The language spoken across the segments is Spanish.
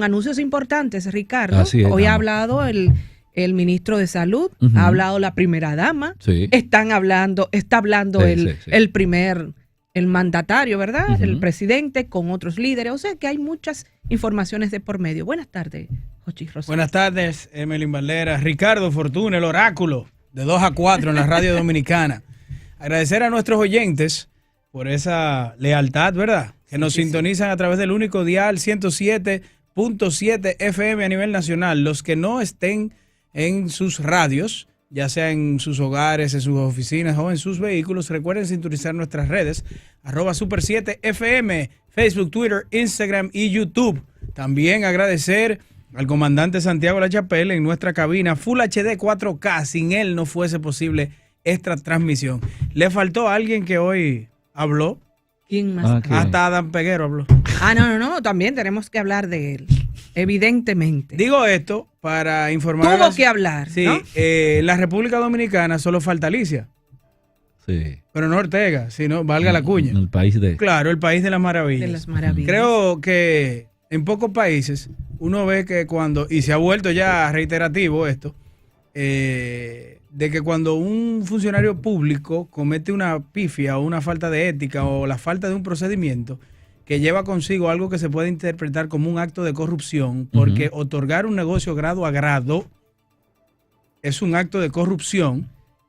anuncios importantes, Ricardo. Así es, Hoy ha dama. hablado el ministro de Salud, ha hablado la primera dama, Sí. está hablando Sí. el primer, el mandatario, ¿verdad? El presidente con otros líderes. O sea que hay muchas informaciones de por medio. Buenas tardes, Jochi Rosales. Buenas tardes, Emelín Valera, Ricardo Fortuna, el oráculo de 2 a 4 en la radio dominicana. Agradecer a nuestros oyentes por esa lealtad, ¿verdad? Que nos sintonizan a través del único dial 107.7 FM a nivel nacional. Los que no estén en sus radios, ya sea en sus hogares, en sus oficinas o en sus vehículos, recuerden sintonizar nuestras redes, @Super7FM, Facebook, Twitter, Instagram y YouTube. También agradecer al comandante Santiago Lachapelle en nuestra cabina Full HD 4K. Sin él no fuese posible esta transmisión. Le faltó alguien que hoy habló. ¿Quién más? Hasta Adán Peguero habló. No, también tenemos que hablar de él, evidentemente. Digo esto para informar. Tuvo que hablar, Sí, ¿no? en la República Dominicana solo falta Alicia. Sí. Pero no Ortega, sino valga la cuña. El país de... Claro, el país de las maravillas. De las maravillas. Creo que en pocos países uno ve que cuando, y se ha vuelto ya reiterativo esto, de que cuando un funcionario público comete una pifia o una falta de ética o la falta de un procedimiento que lleva consigo algo que se puede interpretar como un acto de corrupción, porque otorgar un negocio grado a grado es un acto de corrupción,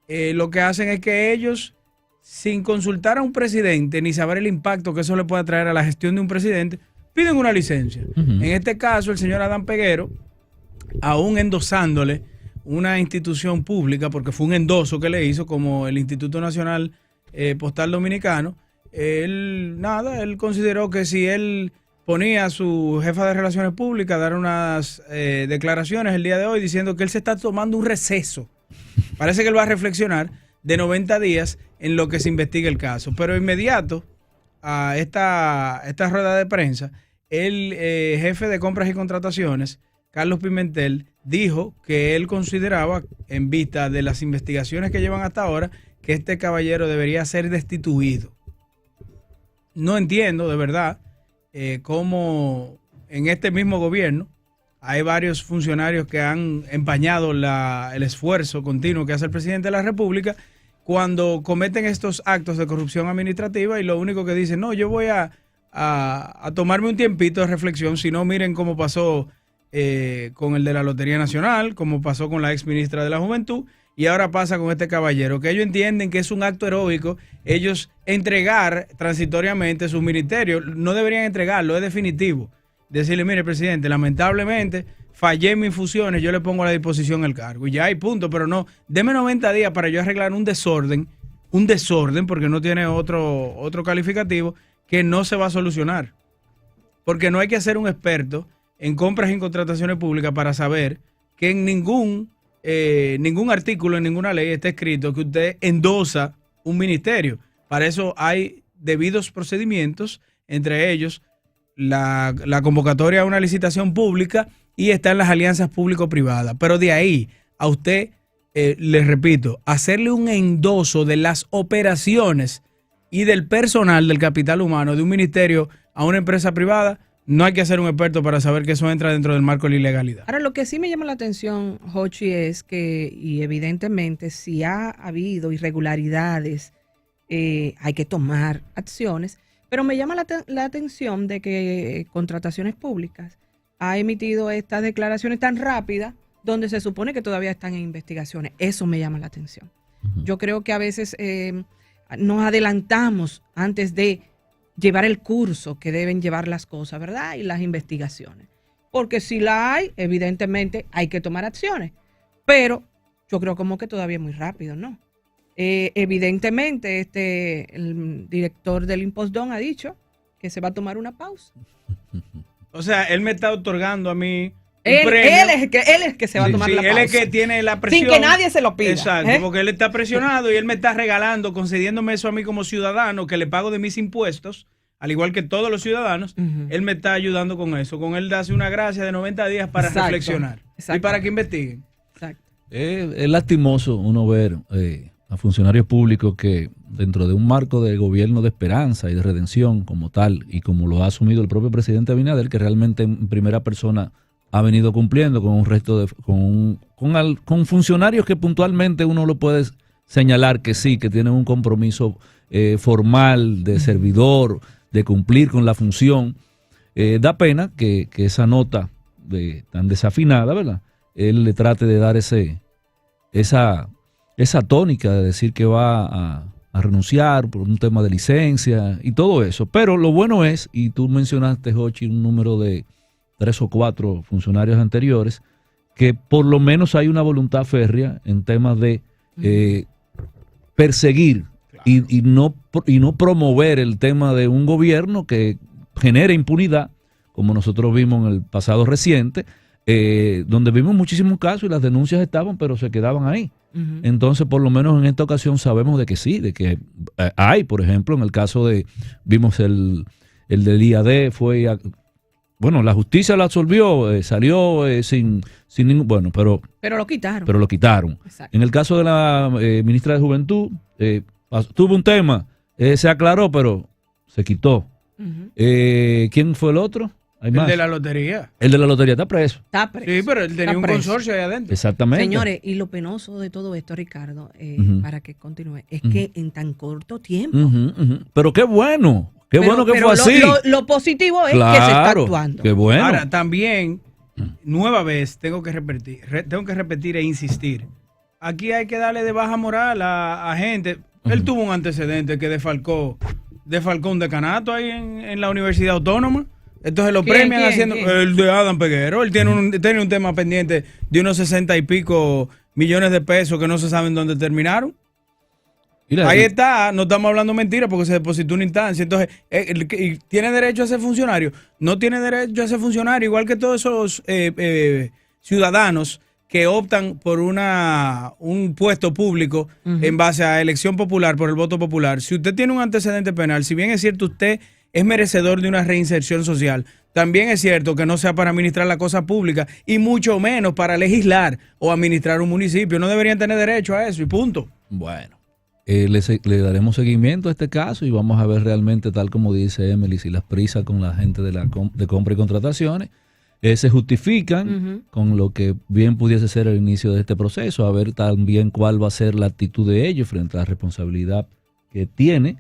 lo que hacen es que ellos, sin consultar a un presidente ni saber el impacto que eso le puede traer a la gestión de un presidente, piden una licencia. En este caso, el señor Adán Peguero, aún endosándole una institución pública, porque fue un endoso que le hizo, como el Instituto Nacional Postal Dominicano, él consideró que si él ponía a su jefa de Relaciones Públicas a dar unas declaraciones el día de hoy diciendo que él se está tomando un receso. Parece que él va a reflexionar de 90 días en lo que se investiga el caso. Pero inmediato a esta rueda de prensa, el jefe de compras y contrataciones, Carlos Pimentel, dijo que él consideraba, en vista de las investigaciones que llevan hasta ahora, que este caballero debería ser destituido. No entiendo, de verdad, cómo en este mismo gobierno hay varios funcionarios que han empañado el esfuerzo continuo que hace el presidente de la República cuando cometen estos actos de corrupción administrativa y lo único que dicen, no, yo voy a tomarme un tiempito de reflexión, si no, miren cómo pasó con el de la Lotería Nacional, como pasó con la ex ministra de la Juventud, y ahora pasa con este caballero, que ellos entienden que es un acto heroico, ellos entregar transitoriamente sus ministerios, no deberían entregarlo, es definitivo. Decirle, mire, presidente, lamentablemente fallé en mis funciones, yo le pongo a la disposición el cargo, y ya hay punto, pero no, deme 90 días para yo arreglar un desorden, porque no tiene otro calificativo, que no se va a solucionar. Porque no hay que ser un experto en compras y en contrataciones públicas para saber que en ningún artículo, en ninguna ley está escrito que usted endosa un ministerio. Para eso hay debidos procedimientos, entre ellos la convocatoria a una licitación pública y están las alianzas público-privadas. Pero de ahí a usted, les repito, hacerle un endoso de las operaciones y del personal, del capital humano de un ministerio a una empresa privada, no hay que ser un experto para saber que eso entra dentro del marco de la ilegalidad. Ahora, lo que sí me llama la atención, Jochi, es que, y evidentemente, si ha habido irregularidades, hay que tomar acciones, pero me llama la atención de que Contrataciones Públicas ha emitido estas declaraciones tan rápidas, donde se supone que todavía están en investigaciones. Eso me llama la atención. Yo creo que a veces nos adelantamos antes de llevar el curso que deben llevar las cosas, ¿verdad? Y las investigaciones. Porque si la hay, evidentemente hay que tomar acciones. Pero yo creo como que todavía es muy rápido, ¿no? Evidentemente, el director del Impostón ha dicho que se va a tomar una pausa. O sea, él me está otorgando a mí Él es el que se va a tomar la pausa. Él es el que tiene la presión. Sin que nadie se lo pida. Exacto, porque él está presionado y él me está regalando, concediéndome eso a mí como ciudadano, que le pago de mis impuestos, al igual que todos los ciudadanos. Él me está ayudando con eso. Con él darse una gracia de 90 días para reflexionar. Y para que investiguen. Exacto. Es lastimoso uno ver a funcionarios públicos que dentro de un marco de gobierno de esperanza y de redención como tal, y como lo ha asumido el propio presidente Abinader, que realmente en primera persona ha venido cumpliendo con un resto de con funcionarios que puntualmente uno lo puede señalar que sí, que tienen un compromiso formal de servidor, de cumplir con la función. Da pena que esa nota tan desafinada, ¿verdad?, él le trate de dar esa tónica de decir que va a renunciar por un tema de licencia y todo eso. Pero lo bueno es, y tú mencionaste, Jochi, un número de 3 o 4 funcionarios anteriores, que por lo menos hay una voluntad férrea en temas de perseguir y no promover el tema de un gobierno que genere impunidad, como nosotros vimos en el pasado reciente, donde vimos muchísimos casos y las denuncias estaban, pero se quedaban ahí. Entonces, por lo menos en esta ocasión sabemos de que sí, de que hay, por ejemplo, en el caso vimos el del IAD, bueno, la justicia lo absolvió, salió sin ningún, bueno, pero lo quitaron. Exacto. En el caso de la ministra de Juventud, tuvo un tema, se aclaró, pero se quitó. ¿Quién fue el otro? El de la lotería. El de la lotería está preso. Sí, pero él tenía un consorcio ahí adentro. Exactamente. Señores, y lo penoso de todo esto, Ricardo, para que continúe, es que en tan corto tiempo. Pero qué bueno. Qué bueno que fue así. Lo positivo es que se está actuando. Qué bueno. Ahora, también, nueva vez, tengo que repetir e insistir. Aquí hay que darle de baja moral a gente. Él tuvo un antecedente que defalcó un decanato ahí en la Universidad Autónoma. Entonces lo premian haciendo el de Adam Peguero. Él tiene un tema pendiente de unos 60 y pico millones de pesos que no se saben dónde terminaron. Ahí está, no estamos hablando mentiras porque se depositó una instancia. Entonces, ¿tiene derecho a ser funcionario? No tiene derecho a ser funcionario, igual que todos esos ciudadanos que optan por un puesto público en base a elección popular, por el voto popular. Si usted tiene un antecedente penal, si bien es cierto usted es merecedor de una reinserción social, también es cierto que no sea para administrar la cosa pública y mucho menos para legislar o administrar un municipio. No deberían tener derecho a eso y punto. Bueno, le daremos seguimiento a este caso y vamos a ver realmente, tal como dice Emily, si las prisas con la gente de compra y contrataciones se justifican con lo que bien pudiese ser el inicio de este proceso, a ver también cuál va a ser la actitud de ellos frente a la responsabilidad que tiene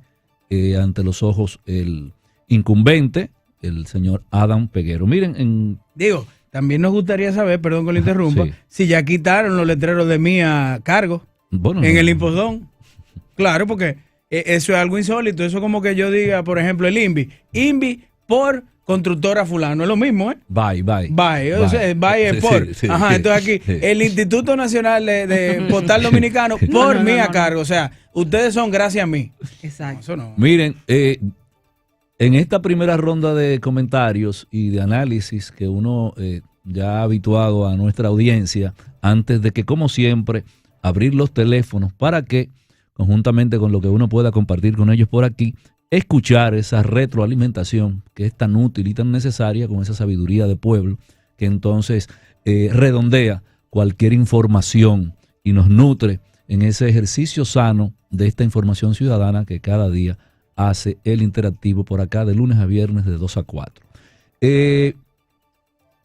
ante los ojos el incumbente, el señor Adam Peguero. Miren, también nos gustaría saber, perdón que lo interrumpa, si ya quitaron los letreros de mí a cargo en el Impostón. Claro, porque eso es algo insólito. Eso es como que yo diga, por ejemplo, el INVI por constructora fulano. Es lo mismo, ¿eh? Bye es por. Sí, entonces aquí, el Instituto Nacional de Postal Dominicano por mí a cargo. O sea, ustedes son gracias a mí. Exacto. Eso no. Miren, en esta primera ronda de comentarios y de análisis que uno ya ha habituado a nuestra audiencia, antes de que, como siempre, abrir los teléfonos para que, conjuntamente con lo que uno pueda compartir con ellos por aquí, escuchar esa retroalimentación que es tan útil y tan necesaria, con esa sabiduría de pueblo, que entonces redondea cualquier información y nos nutre en ese ejercicio sano de esta información ciudadana que cada día hace el interactivo por acá de lunes a viernes de 2 a 4.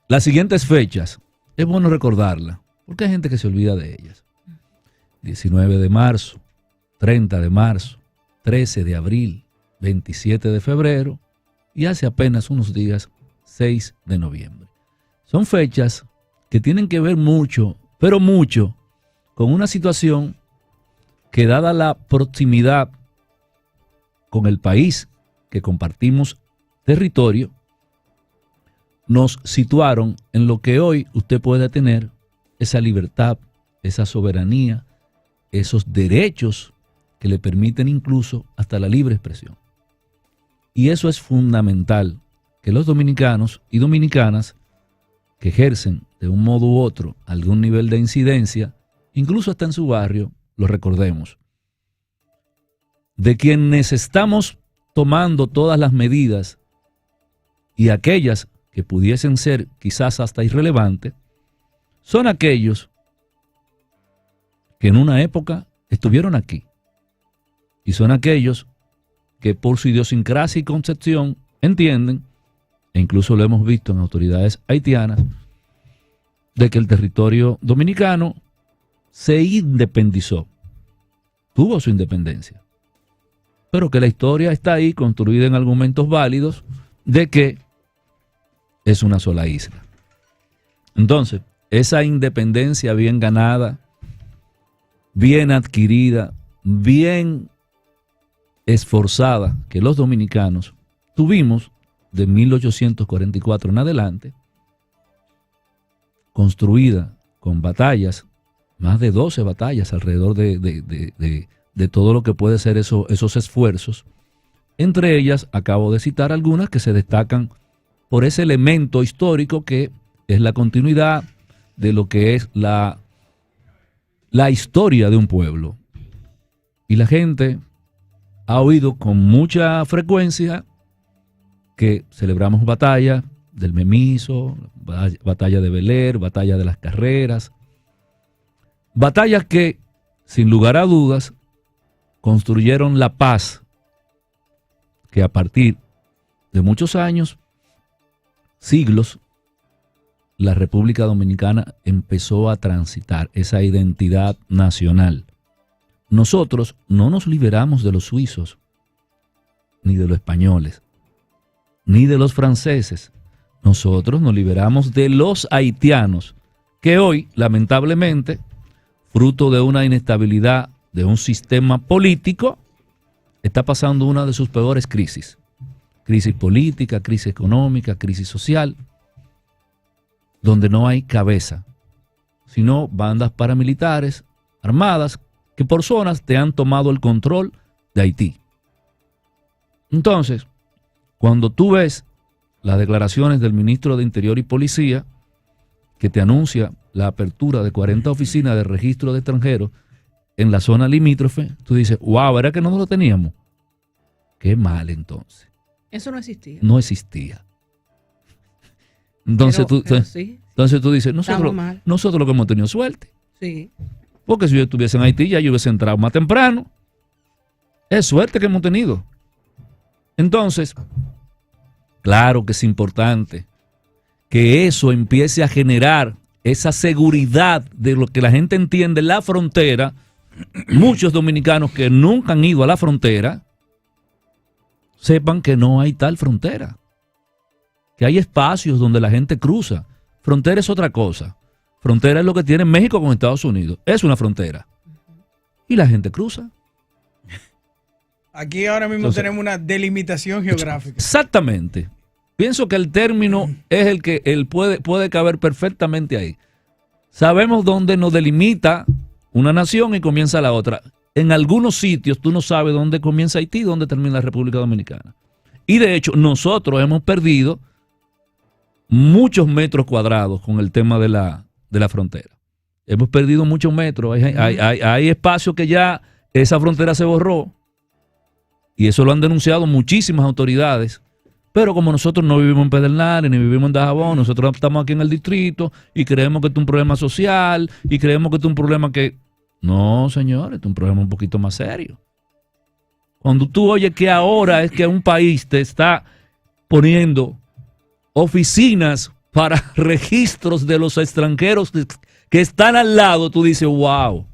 Las siguientes fechas, es bueno recordarlas, porque hay gente que se olvida de ellas. 19 de marzo, 30 de marzo, 13 de abril, 27 de febrero y hace apenas unos días 6 de noviembre. Son fechas que tienen que ver mucho, pero mucho, con una situación que, dada la proximidad con el país que compartimos territorio, nos situaron en lo que hoy usted puede tener, esa libertad, esa soberanía, esos derechos que le permiten incluso hasta la libre expresión. Y eso es fundamental, que los dominicanos y dominicanas que ejercen de un modo u otro algún nivel de incidencia, incluso hasta en su barrio, lo recordemos. De quienes estamos tomando todas las medidas y aquellas que pudiesen ser quizás hasta irrelevantes, son aquellos que en una época estuvieron aquí, Y son aquellos que por su idiosincrasia y concepción entienden, e incluso lo hemos visto en autoridades haitianas, de que el territorio dominicano se independizó, tuvo su independencia, pero que la historia está ahí construida en argumentos válidos de que es una sola isla. Entonces, esa independencia bien ganada, bien adquirida, bien esforzada que los dominicanos tuvimos de 1844 en adelante, construida con batallas, más de 12 batallas alrededor de todo lo que puede ser esos esfuerzos. Entre ellas, acabo de citar algunas que se destacan por ese elemento histórico que es la continuidad de lo que es la historia de un pueblo. Y la gente ha oído con mucha frecuencia que celebramos batallas del Memiso, batalla de Beler, batalla de las Carreras, batallas que, sin lugar a dudas, construyeron la paz que a partir de muchos años, siglos, la República Dominicana empezó a transitar esa identidad nacional. Nosotros no nos liberamos de los suizos, ni de los españoles, ni de los franceses. Nosotros nos liberamos de los haitianos, que hoy, lamentablemente, fruto de una inestabilidad de un sistema político, está pasando una de sus peores crisis. Crisis política, crisis económica, crisis social, donde no hay cabeza, sino bandas paramilitares armadas que por zonas te han tomado el control de Haití. Entonces, cuando tú ves las declaraciones del ministro de Interior y Policía, que te anuncia la apertura de 40 oficinas de registro de extranjeros en la zona limítrofe, tú dices, wow, ¿era que no lo teníamos? Qué mal entonces. Eso no existía. No existía. Entonces, sí. Entonces tú dices, nosotros lo que hemos tenido suerte. Sí. Porque si yo estuviese en Haití ya yo hubiese entrado más temprano. Es suerte que hemos tenido. Entonces, claro que es importante que eso empiece a generar esa seguridad de lo que la gente entiende en la frontera. Muchos dominicanos que nunca han ido a la frontera sepan que no hay tal frontera, que hay espacios donde la gente cruza. Frontera es otra cosa. Frontera es lo que tiene México con Estados Unidos. Es una frontera. Y la gente cruza. Aquí ahora mismo tenemos una delimitación geográfica. Exactamente. Pienso que el término es el que puede caber perfectamente ahí. Sabemos dónde nos delimita una nación y comienza la otra. En algunos sitios tú no sabes dónde comienza Haití y dónde termina la República Dominicana. Y de hecho nosotros hemos perdido muchos metros cuadrados con el tema de la frontera. Hemos perdido muchos metros. Hay espacios que ya esa frontera se borró. Y eso lo han denunciado muchísimas autoridades. Pero como nosotros no vivimos en Pedernales, ni vivimos en Dajabón, nosotros estamos aquí en el distrito y creemos que esto es un problema social y creemos que esto es un problema que... No, señores, esto es un problema un poquito más serio. Cuando tú oyes que ahora es que un país te está poniendo oficinas para registros de los extranjeros que están al lado, tú dices, wow.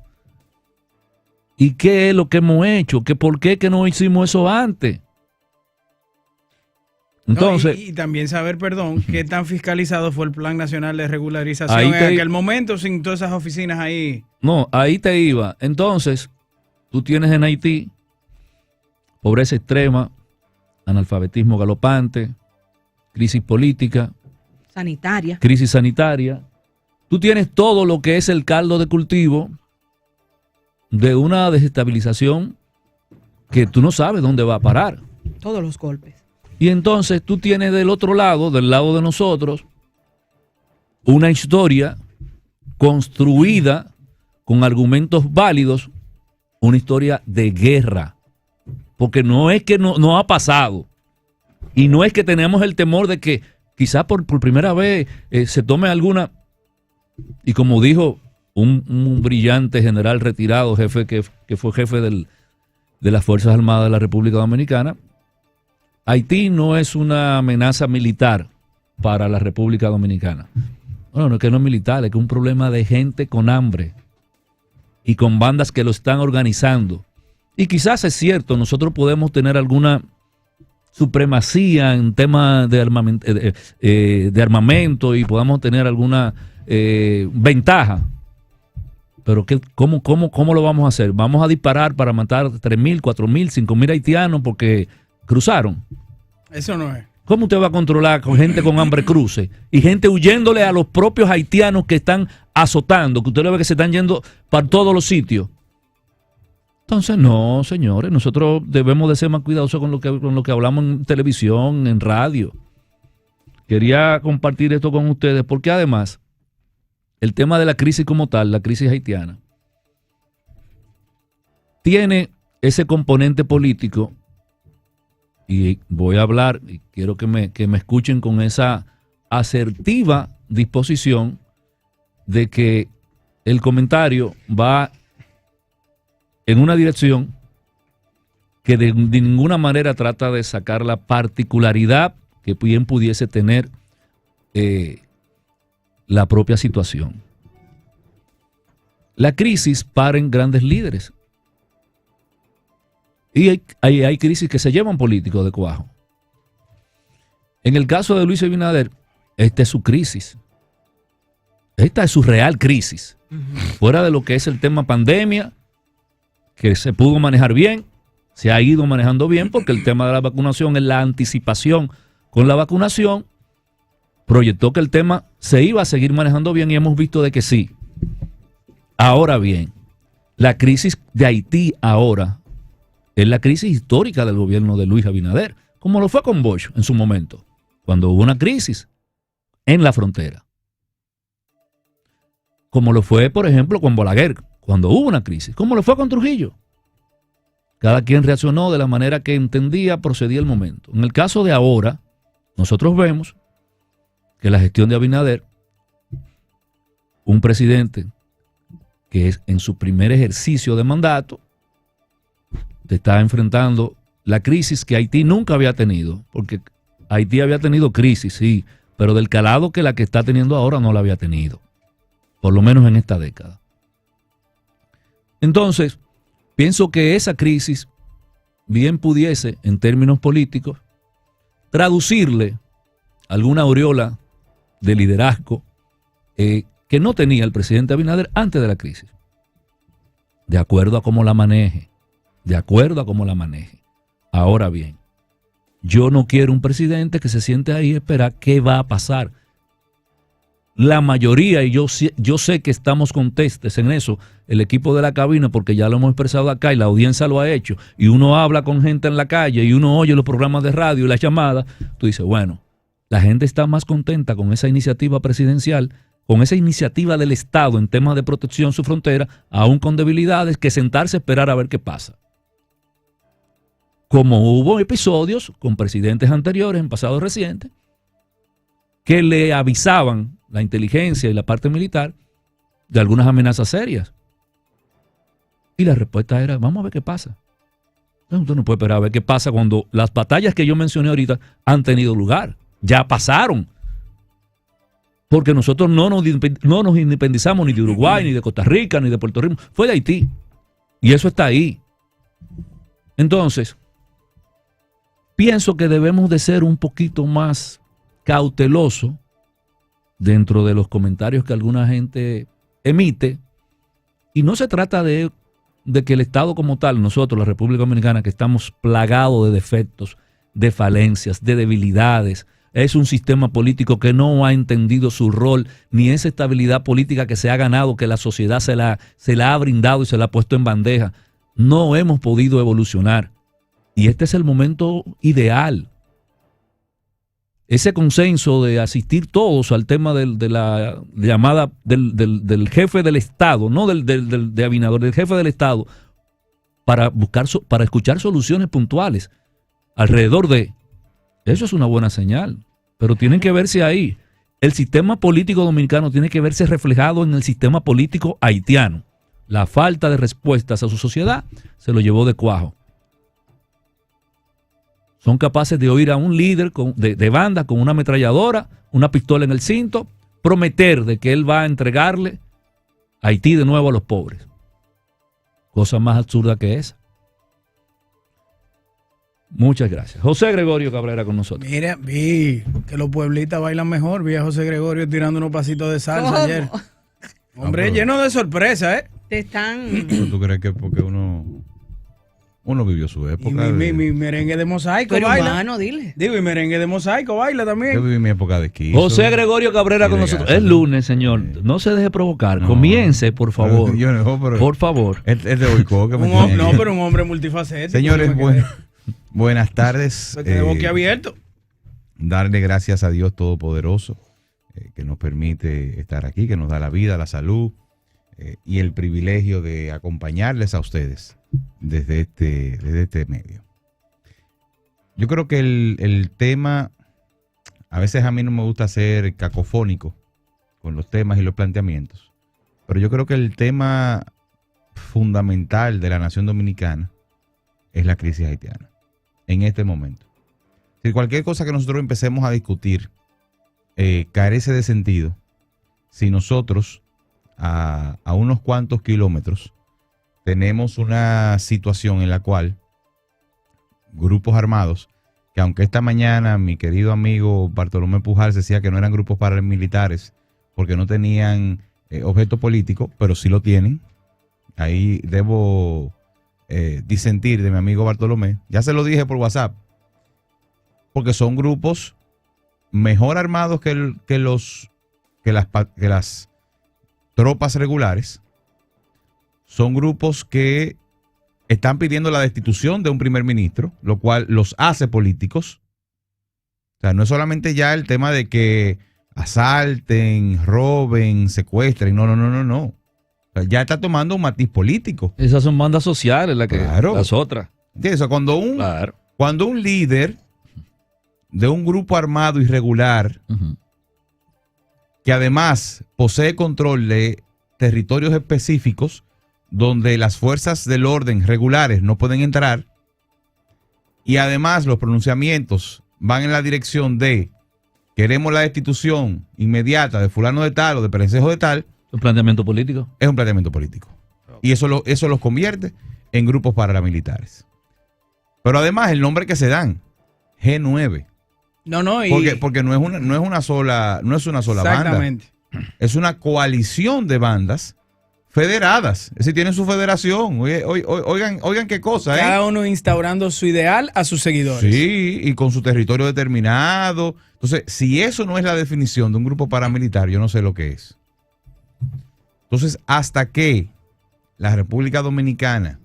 ¿Y qué es lo que hemos hecho? ¿Por qué que no hicimos eso antes? Entonces, y también saber, perdón, qué tan fiscalizado fue el Plan Nacional de Regularización en aquel momento sin todas esas oficinas ahí. No, ahí te iba. Entonces, tú tienes en Haití pobreza extrema, analfabetismo galopante, crisis política, crisis sanitaria. Tú tienes todo lo que es el caldo de cultivo de una desestabilización que tú no sabes dónde va a parar. Todos los golpes. Y entonces tú tienes del otro lado, del lado de nosotros, una historia construida con argumentos válidos, una historia de guerra. Porque no es que no ha pasado. Y no es que tenemos el temor de que quizás por primera vez se tome alguna... Y como dijo un brillante general retirado, jefe que fue jefe de las Fuerzas Armadas de la República Dominicana. Haití no es una amenaza militar para la República Dominicana. Bueno, no es que no es militar, es que es un problema de gente con hambre y con bandas que lo están organizando. Y quizás es cierto, nosotros podemos tener alguna supremacía en temas de armamento y podamos tener alguna ventaja. Pero ¿cómo lo vamos a hacer? ¿Vamos a disparar para matar 3.000, 4.000, 5.000 haitianos porque cruzaron? Eso no es. ¿Cómo usted va a controlar con gente con hambre cruce y gente huyéndole a los propios haitianos que están azotando, que usted lo ve que se están yendo para todos los sitios? Entonces, no, señores, nosotros debemos de ser más cuidadosos con lo que hablamos en televisión, en radio. Quería compartir esto con ustedes porque además el tema de la crisis como tal, la crisis haitiana, tiene ese componente político. Y voy a hablar, y quiero que me escuchen con esa asertiva disposición de que el comentario va en una dirección que de ninguna manera trata de sacar la particularidad que bien pudiese tener la propia situación. La crisis para en grandes líderes. Y hay crisis que se llevan políticos de cuajo. En el caso de Luis Abinader, esta es su crisis. Esta es su real crisis. Fuera de lo que es el tema pandemia, que se pudo manejar bien, se ha ido manejando bien, porque el tema de la vacunación es la anticipación con la vacunación. Proyectó que el tema se iba a seguir manejando bien y hemos visto de que sí. Ahora bien, la crisis de Haití ahora es la crisis histórica del gobierno de Luis Abinader, como lo fue con Bosch en su momento, cuando hubo una crisis en la frontera. Como lo fue, por ejemplo, con Balaguer, cuando hubo una crisis. Como lo fue con Trujillo. Cada quien reaccionó de la manera que entendía, procedía el momento. En el caso de ahora, nosotros vemos que la gestión de Abinader, un presidente que es en su primer ejercicio de mandato, está enfrentando la crisis que Haití nunca había tenido, porque Haití había tenido crisis, sí, pero del calado que la que está teniendo ahora no la había tenido, por lo menos en esta década. Entonces, pienso que esa crisis bien pudiese, en términos políticos, traducirle alguna aureola de liderazgo que no tenía el presidente Abinader antes de la crisis, de acuerdo a cómo la maneje. De acuerdo a cómo la maneje. Ahora bien, yo no quiero un presidente que se siente ahí y espera qué va a pasar. La mayoría, y yo sé que estamos contestes en eso, el equipo de la cabina, porque ya lo hemos expresado acá y la audiencia lo ha hecho, y uno habla con gente en la calle y uno oye los programas de radio y las llamadas, tú dices, bueno, la gente está más contenta con esa iniciativa presidencial, con esa iniciativa del Estado en temas de protección de su frontera, aún con debilidades, que sentarse a esperar a ver qué pasa. Como hubo episodios con presidentes anteriores en pasados recientes que le avisaban la inteligencia y la parte militar de algunas amenazas serias. Y la respuesta era, vamos a ver qué pasa. Entonces, usted no puede esperar a ver qué pasa cuando las batallas que yo mencioné ahorita han tenido lugar. Ya pasaron. Porque nosotros no nos independizamos ni de Uruguay, ni de Costa Rica, ni de Puerto Rico. Fue de Haití. Y eso está ahí. Entonces, pienso que debemos de ser un poquito más cautelosos dentro de los comentarios que alguna gente emite. Y no se trata de que el Estado como tal, nosotros, la República Dominicana, que estamos plagados de defectos, de falencias, de debilidades, es un sistema político que no ha entendido su rol, ni esa estabilidad política que se ha ganado, que la sociedad se la ha brindado y se la ha puesto en bandeja. No hemos podido evolucionar. Y este es el momento ideal. Ese consenso de asistir todos al tema de la llamada del jefe del Estado, no de Abinader, del jefe del Estado, para escuchar soluciones puntuales alrededor de. Eso es una buena señal, pero tienen que verse ahí. El sistema político dominicano tiene que verse reflejado en el sistema político haitiano. La falta de respuestas a su sociedad se lo llevó de cuajo. son capaces de oír a un líder de banda con una ametralladora, una pistola en el cinto, prometer de que él va a entregarle Haití de nuevo a los pobres. Cosa más absurda que esa. Muchas gracias. José Gregorio Cabrera con nosotros. Mira, vi que los pueblitas bailan mejor. Vi a José Gregorio tirando unos pasitos de salsa ¿Cómo? ayer. Hombre, pero- lleno de sorpresa, ¿eh? Te están... ¿Tú crees que porque uno vivió su Y época? mi merengue de Tú mosaico eres baila. humano, dile. Digo, y merengue de mosaico baila Yo también. viví mi época de esquí. José Gregorio Cabrera con nosotros. Es lunes, señor. No se deje provocar. Comience, por favor. Yo no, pero Por favor. es de Boicó que me Un hom- tiene no, aquí. pero un hombre multifacético. Señores, yo me quedé- buenas tardes. me quedé boquiabierto. Darle gracias a Dios Todopoderoso que nos permite estar aquí, que nos da la vida, la salud y el privilegio de acompañarles a ustedes desde este medio. Yo creo que el tema, a veces a mí no me gusta ser cacofónico con los temas y los planteamientos, pero yo creo que el tema fundamental de la nación dominicana es la crisis haitiana en este momento. Si cualquier cosa que nosotros empecemos a discutir carece de sentido si nosotros a unos cuantos kilómetros tenemos una situación en la cual grupos armados, que aunque esta mañana mi querido amigo Bartolomé Pujals decía que no eran grupos paramilitares porque no tenían objeto político, pero sí lo tienen. Ahí debo disentir de mi amigo Bartolomé. Ya se lo dije por WhatsApp. Porque son grupos mejor armados que las tropas regulares. Son grupos que están pidiendo la destitución de un primer ministro, lo cual los hace políticos. O sea, no es solamente ya el tema de que asalten, roben, secuestren. No. O sea, ya está tomando un matiz político. Esas son bandas sociales, Claro. las otras. ¿Entiendes? O sea, Claro. cuando un líder de un grupo armado irregular, Ujú. que además posee control de territorios específicos donde las fuerzas del orden regulares no pueden entrar, y además los pronunciamientos van en la dirección de queremos la destitución inmediata de fulano de tal o de perencejo de tal, Un planteamiento político. es un planteamiento político. Y eso los convierte en grupos paramilitares. Pero además el nombre que se dan, G9, No, y... porque no es una sola banda. Exactamente. Es una coalición de bandas federadas. Es decir, tienen su federación. Oigan qué cosa, ¿eh? Cada uno instaurando su ideal a sus seguidores. Sí, y con su territorio determinado. Entonces, si eso no es la definición de un grupo paramilitar, yo no sé lo que es. Entonces, hasta que la República Dominicana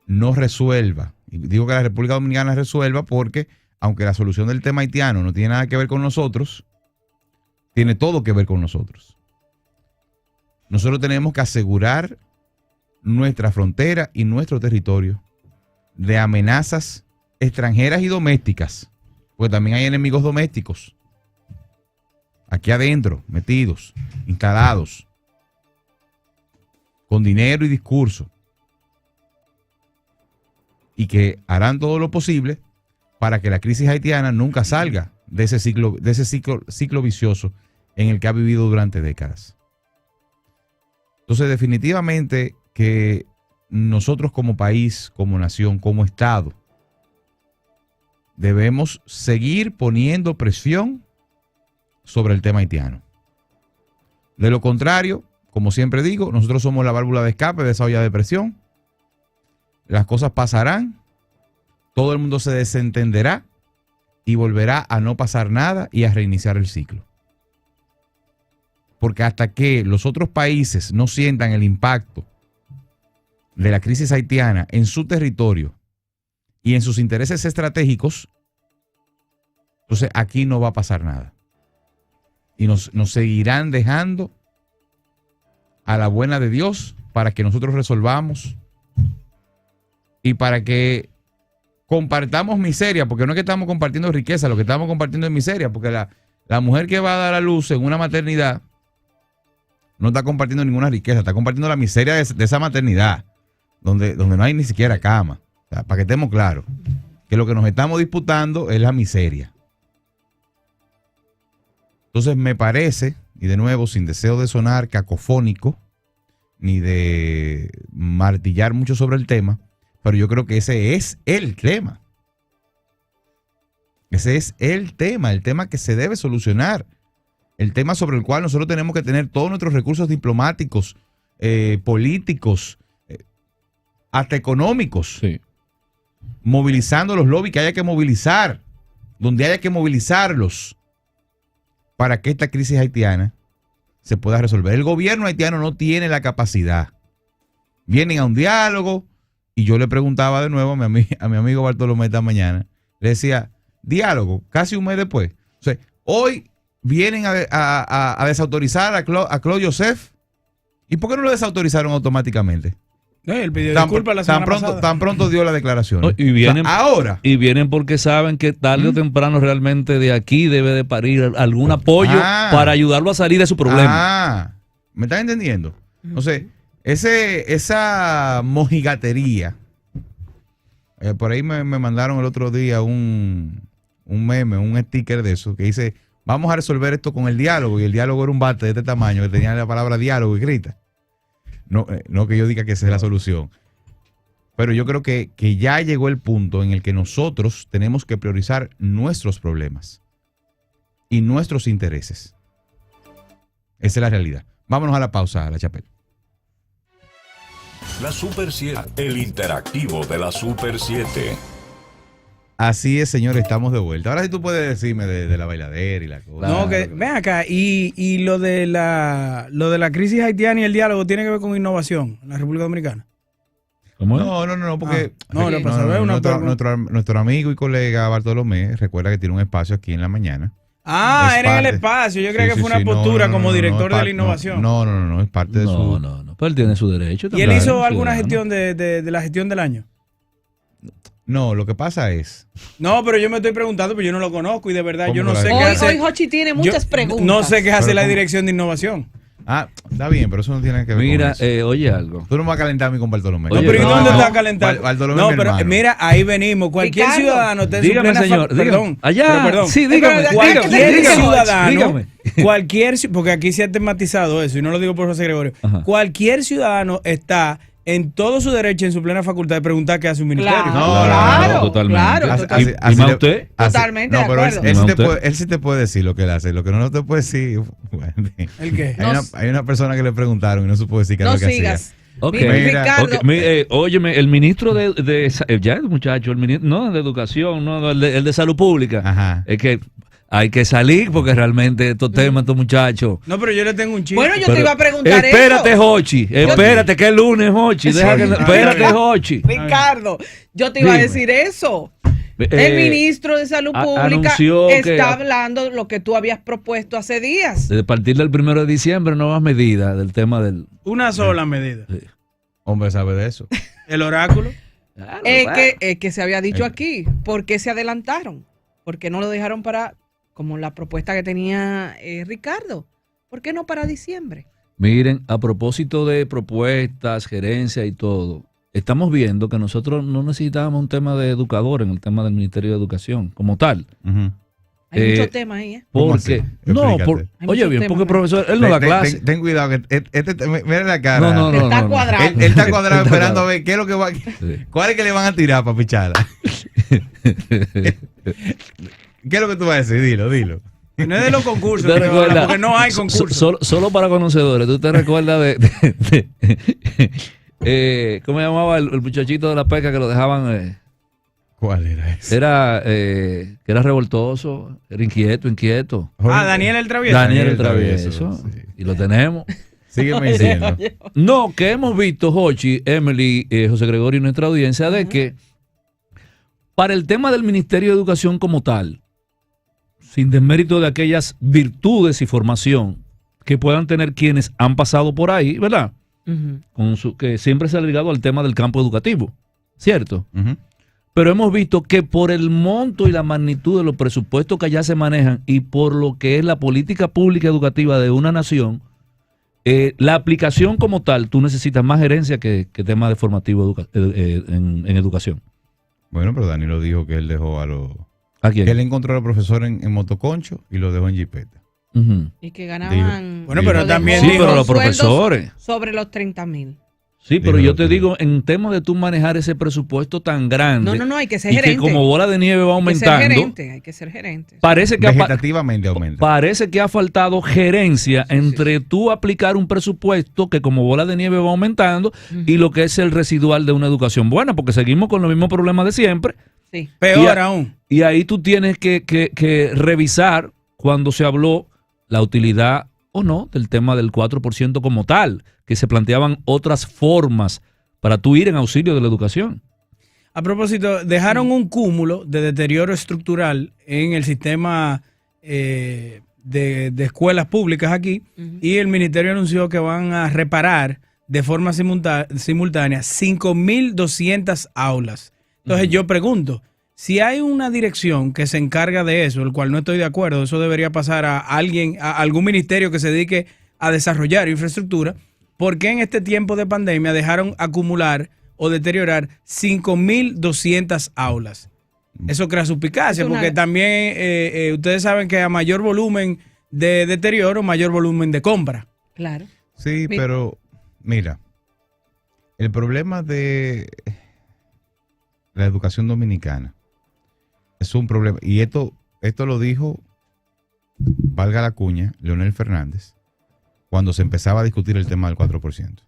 no resuelva, y digo que la República Dominicana resuelva porque, aunque la solución del tema haitiano no tiene nada que ver con nosotros, tiene todo que ver con nosotros. Nosotros tenemos que asegurar nuestra frontera y nuestro territorio de amenazas extranjeras y domésticas, porque también hay enemigos domésticos aquí adentro, metidos, instalados, con dinero y discurso, y que harán todo lo posible para que la crisis haitiana nunca salga de ese ciclo vicioso en el que ha vivido durante décadas. Entonces, definitivamente que nosotros como país, como nación, como Estado, debemos seguir poniendo presión sobre el tema haitiano. De lo contrario, como siempre digo, nosotros somos la válvula de escape de esa olla de presión. Las cosas pasarán, todo el mundo se desentenderá y volverá a no pasar nada y a reiniciar el ciclo. Porque hasta que los otros países no sientan el impacto de la crisis haitiana en su territorio y en sus intereses estratégicos, entonces aquí no va a pasar nada. Y nos seguirán dejando a la buena de Dios para que nosotros resolvamos y para que compartamos miseria, porque no es que estamos compartiendo riqueza, lo que estamos compartiendo es miseria, porque la mujer que va a dar a luz en una maternidad no está compartiendo ninguna riqueza, está compartiendo la miseria de esa maternidad, donde no hay ni siquiera cama, o sea, para que estemos claros. que lo que nos estamos disputando es la miseria. Entonces me parece, y de nuevo sin deseo de sonar cacofónico, ni de martillar mucho sobre el tema, pero yo creo que ese es el tema. Ese es el tema que se debe solucionar. El tema sobre el cual nosotros tenemos que tener todos nuestros recursos diplomáticos, políticos, hasta económicos, Sí. movilizando los lobbies que haya que movilizar, donde haya que movilizarlos, para que esta crisis haitiana se pueda resolver. El gobierno haitiano no tiene la capacidad. Vienen a un diálogo, y yo le preguntaba de nuevo a mi amigo Bartolomé esta mañana, le decía, diálogo, casi un mes después. O sea, hoy vienen a desautorizar a Claude Joseph. ¿Y por qué no lo desautorizaron automáticamente? Él pidió disculpas la semana pasada. Tan pronto dio la declaración. No, y vienen, o sea, ahora. Y vienen porque saben que tarde o temprano realmente de aquí debe de parir algún apoyo para ayudarlo a salir de su problema. ¿Me están entendiendo? Entonces, esa mojigatería. Por ahí me mandaron el otro día un meme, un sticker de eso, que dice, vamos a resolver esto con el diálogo. Y el diálogo era un bate de este tamaño que tenía la palabra diálogo escrita. No que yo diga que esa es la solución. Pero yo creo que ya llegó el punto en el que nosotros tenemos que priorizar nuestros problemas y nuestros intereses. Esa es la realidad. Vámonos a la pausa, La Chapelle. La Super 7, el interactivo de la Super 7. Así es, señor, estamos de vuelta. Ahora sí tú puedes decirme de la bailadera y la cosa. No, que ven acá, y lo de la crisis haitiana y el diálogo tiene que ver con innovación en la República Dominicana. ¿Cómo es? No, porque nuestro amigo y colega Bartolomé recuerda que tiene un espacio aquí en la mañana. Era en el espacio. Yo creo que fue una postura como director de la innovación. No, es parte de su... No, pero él tiene su derecho. ¿Y él hizo alguna gestión de la gestión del año? No, lo que pasa es... No, pero yo me estoy preguntando, pero yo no lo conozco y de verdad yo no sé qué Hoy hace. Hochi tiene muchas preguntas. No sé qué hace Pero la ¿cómo? dirección de innovación. Está bien, pero eso no tiene que ver Mira, con eso. oye algo. Tú no me vas a calentar a mí con Bartolomé. Oye, No, pero ¿y dónde está calentando? Bartolomé No, es mi pero hermano. mira, ahí venimos. Cualquier Ricardo, ciudadano está en su dígame, plena señor, dígame. perdón. Allá, pero perdón. sí, dígame. Cualquier dígame, ciudadano, dígame. porque aquí se ha tematizado eso, y no lo digo por José Gregorio. Ajá. Cualquier ciudadano está en todo su derecho, en su plena facultad de preguntar qué hace un ministerio. Claro, totalmente. claro, totalmente. ¿Y más usted? Totalmente No, de pero acuerdo. él sí te puede decir lo que él hace. Lo que no te puede decir... Bueno, ¿El qué? hay una persona que le preguntaron y no supo decir qué es No lo que sigas. Ok. Mira, Mira, Ricardo, Óyeme, el ministro ya el muchacho, el ministro, no, de educación, no, el de salud pública. Ajá. Es que hay que salir porque realmente estos temas, estos muchachos. No, pero yo le tengo un chiste. bueno, yo te iba a preguntar Espérate, eso. Hochi. Espérate, que es lunes, Hochi. Espérate, Hochi. Ricardo, yo te iba a Dime. decir eso. Eh, El ministro de Salud Pública anunció que está hablando lo que tú habías propuesto hace días. a partir del 1 de diciembre, nuevas medidas del tema del. Una sola medida. Hombre sabe de eso. El oráculo. Claro, Es que se había dicho aquí. ¿Por qué se adelantaron? ¿Por qué no lo dejaron para, como la propuesta que tenía Ricardo? ¿Por qué no para diciembre? Miren, a propósito de propuestas, gerencia y todo, estamos viendo que nosotros no necesitábamos un tema de educador en el tema del Ministerio de Educación como tal. Ujú. Hay muchos temas ahí, ¿eh? ¿Cómo Porque, así? no, Explícate. Hay oye muchos bien, temas, porque ¿no? el profesor, él no da clase. Ten cuidado, que mira la cara. No. Está cuadrado. Él está cuadrado Está esperando a cuadrado. ver qué es lo que va. Sí. ¿Cuál es que le van a tirar para picharla? ¿Qué es lo que tú vas a decir? Dilo. Que no es de los concursos, ¿Te recuerdas? porque no hay concursos. Solo para conocedores, ¿tú te recuerdas ¿cómo se llamaba el muchachito de la pesca que lo dejaban? ¿Cuál era ese? Era que era revoltoso, era inquieto. Daniel el Travieso. Daniel el Travieso, Travieso. sí. Y lo tenemos. Sígueme diciendo. No, que hemos visto, Hochi, Emily, José Gregorio y nuestra audiencia, de que para el tema del Ministerio de Educación como tal, sin desmérito de aquellas virtudes y formación que puedan tener quienes han pasado por ahí, ¿verdad? Que siempre se ha ligado al tema del campo educativo, ¿cierto? Ujú. Pero hemos visto que por el monto y la magnitud de los presupuestos que allá se manejan y por lo que es la política pública educativa de una nación, la aplicación como tal, tú necesitas más gerencia que tema de formativo en educación. Bueno, pero Danilo dijo que él dejó ¿A quién? que él encontró a los profesores en motoconcho y lo dejó en jipeta. Ujú. Y que ganaban. Bueno, pero lo también Sí, dijo- pero los sueldos profesores. Sobre los 30,000. Sí, pero Dímelo, yo te tú. digo, en temas de tú manejar ese presupuesto tan grande. No, hay que ser y gerente. que como bola de nieve va Hay que ser aumentando. gerente, hay que ser gerente. Parece que Vegetativamente aumenta. parece que ha faltado gerencia entre tú aplicar un presupuesto que como bola de nieve va aumentando y lo que es el residual de una educación buena, porque seguimos con los mismos problemas de siempre. Sí. Peor aún. Y ahí tú tienes que revisar cuando se habló la utilidad o no del tema del 4% como tal, que se planteaban otras formas para tú ir en auxilio de la educación. A propósito, dejaron un cúmulo de deterioro estructural en el sistema de escuelas públicas aquí y el ministerio anunció que van a reparar de forma simultánea 5.200 aulas. Entonces yo pregunto, si hay una dirección que se encarga de eso, el cual no estoy de acuerdo, eso debería pasar a alguien, a algún ministerio que se dedique a desarrollar infraestructura, ¿por qué en este tiempo de pandemia dejaron acumular o deteriorar 5.200 aulas? Eso crea suspicacia, Es una- porque también ustedes saben que a mayor volumen de deterioro, mayor volumen de compra. Claro. Sí, Mi- pero mira, el problema de la educación dominicana es un problema. Y esto lo dijo, valga la cuña, Leonel Fernández, cuando se empezaba a discutir el tema del 4%.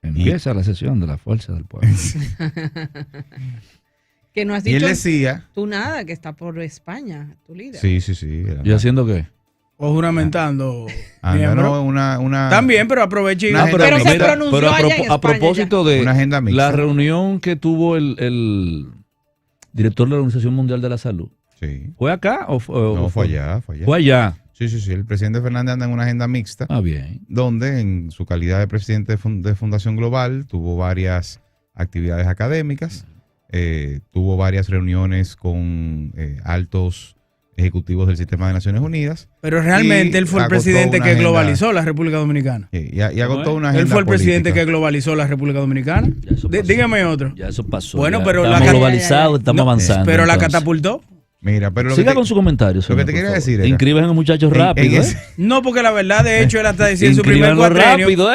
Empieza la sesión de la fuerza del pueblo. Que no has Y él dicho decía, tú nada, que está por España, tu líder. sí. ¿Y haciendo qué? O juramentando. Anda, miembros. no, una También, pero aproveche y Una agenda Pero se mixta. pronunció pero allá en España a propósito de Una agenda mixta. la reunión que tuvo el director de la Organización Mundial de la Salud, Sí. ¿fue acá o No, fue allá. Fue allá. Sí. El presidente Fernández anda en una agenda mixta, Ah, bien. donde en su calidad de presidente de Fundación Global tuvo varias actividades académicas, tuvo varias reuniones con altos ejecutivos del sistema de Naciones Unidas. Pero realmente Y él fue el agotó presidente una que agenda. globalizó la República Dominicana. Y agotó ¿Cómo es? una agenda Él fue el presidente política. que globalizó la República Dominicana. Ya eso pasó. Dígame otro. Ya eso pasó. Bueno, ya pero la estamos cat- globalizados, estamos No, avanzando. Pero la entonces. catapultó. Mira, pero lo Siga que te- con su comentario. lo que señor, te por quería favor. decir era- Inscriban a muchachos en rápido. ese- No, porque la verdad, de hecho, él hasta decía en su primer Inscríbanlo cuatrenio. rápido,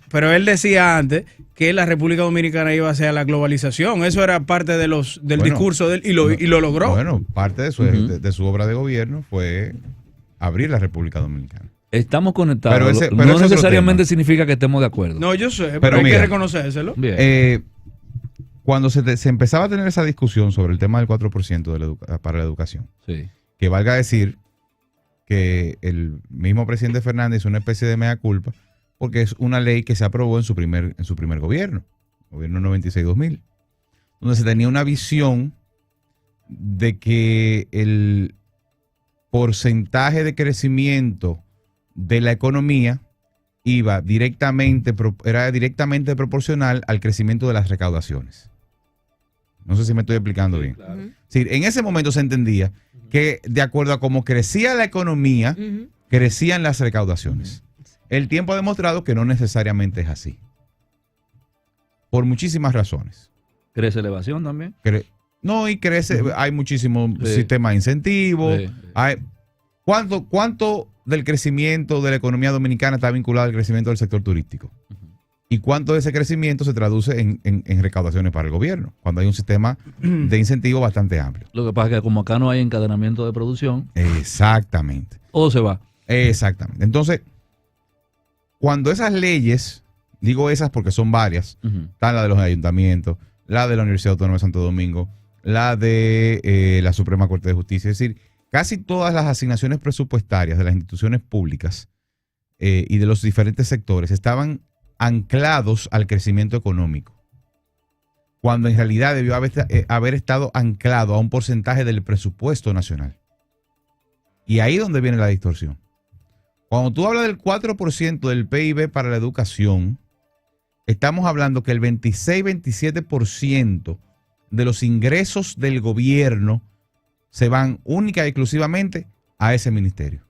Pero él decía antes que la República Dominicana iba hacia la globalización. Eso era parte del Bueno, discurso de él y lo logró. Bueno, parte de su obra de gobierno fue abrir la República Dominicana. Estamos conectados. Pero ese- no pero ese es otro necesariamente tema. significa que estemos de acuerdo. No, yo sé, pero, Pero hay mira, que reconocérselo. Bien. Cuando se empezaba a tener esa discusión sobre el tema del 4% para la educación, Sí. que valga decir que el mismo presidente Fernández hizo una especie de mea culpa, porque es una ley que se aprobó en su primer gobierno 96-2000, donde se tenía una visión de que el porcentaje de crecimiento de la economía era directamente proporcional al crecimiento de las recaudaciones. No sé si me estoy explicando bien. Ujú, Sí, en ese momento se entendía que de acuerdo a cómo crecía la economía, ujú. crecían las recaudaciones. El tiempo ha demostrado que no necesariamente es así. Por muchísimas razones. ¿Crece elevación también? No, y crece, hay muchísimos Sí. sistemas de incentivos. Sí. ¿Cuánto del crecimiento de la economía dominicana está vinculado al crecimiento del sector turístico? ¿Y cuánto de ese crecimiento se traduce en recaudaciones para el gobierno? Cuando hay un sistema de incentivo bastante amplio. Lo que pasa es que como acá no hay encadenamiento de producción, Exactamente. todo se va. Exactamente. Entonces, cuando esas leyes, digo esas porque son varias, Ujú. están la de los ayuntamientos, la de la Universidad Autónoma de Santo Domingo, la de la Suprema Corte de Justicia, es decir, casi todas las asignaciones presupuestarias de las instituciones públicas y de los diferentes sectores estaban anclados al crecimiento económico, cuando en realidad debió haber estado anclado a un porcentaje del presupuesto nacional. Y ahí es donde viene la distorsión. Cuando tú hablas del 4% del PIB para la educación, estamos hablando que el 26-27% de los ingresos del gobierno se van única y exclusivamente a ese ministerio,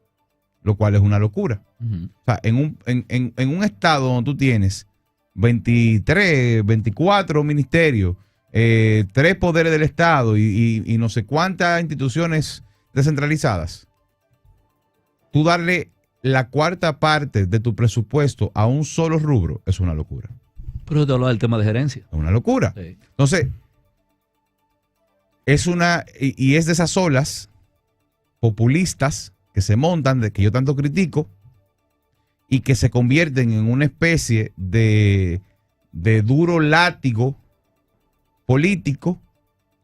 lo cual es una locura. Ujú. O sea, en un estado donde tú tienes 23, 24 ministerios 3 poderes del Estado y no sé cuántas instituciones descentralizadas, tú darle la 1/4 parte de tu presupuesto a un solo rubro es una locura. Pero te hablo del tema de gerencia. Es una locura. Sí. Entonces, es de esas olas populistas que se montan, que yo tanto critico, y que se convierten en una especie de duro látigo político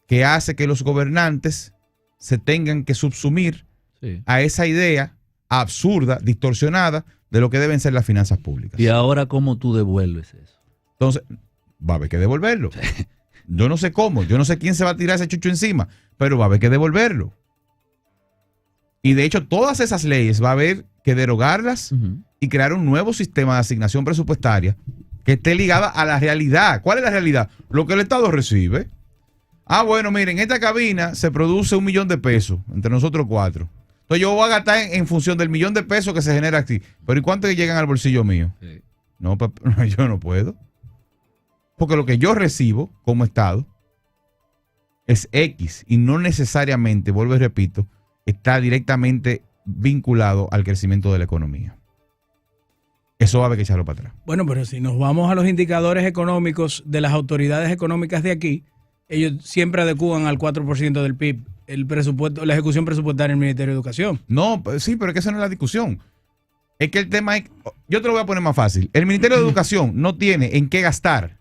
que hace que los gobernantes se tengan que subsumir a esa idea absurda, distorsionada de lo que deben ser las finanzas públicas. ¿Y ahora cómo tú devuelves eso? Entonces, va a haber que devolverlo. Yo no sé cómo, yo no sé quién se va a tirar ese chucho encima, pero va a haber que devolverlo. Y de hecho, todas esas leyes va a haber que derogarlas y crear un nuevo sistema de asignación presupuestaria que esté ligada a la realidad. ¿Cuál es la realidad? Lo que el Estado recibe. Bueno, miren, en esta cabina se produce 1 millón de pesos entre nosotros 4. Entonces yo voy a gastar en función del 1 millón de pesos que se genera aquí. Pero ¿y cuánto llegan al bolsillo mío? Sí. No, yo no puedo. Porque lo que yo recibo como Estado es X y no necesariamente, vuelvo y repito, está directamente vinculado al crecimiento de la economía. Eso va a haber que echarlo para atrás. Bueno, pero si nos vamos a los indicadores económicos de las autoridades económicas de aquí, ellos siempre adecúan al 4% del PIB el presupuesto, la ejecución presupuestaria del Ministerio de Educación. No, sí, pero es que esa no es la discusión. Es que el tema es, yo te lo voy a poner más fácil. El Ministerio de Educación no tiene en qué gastar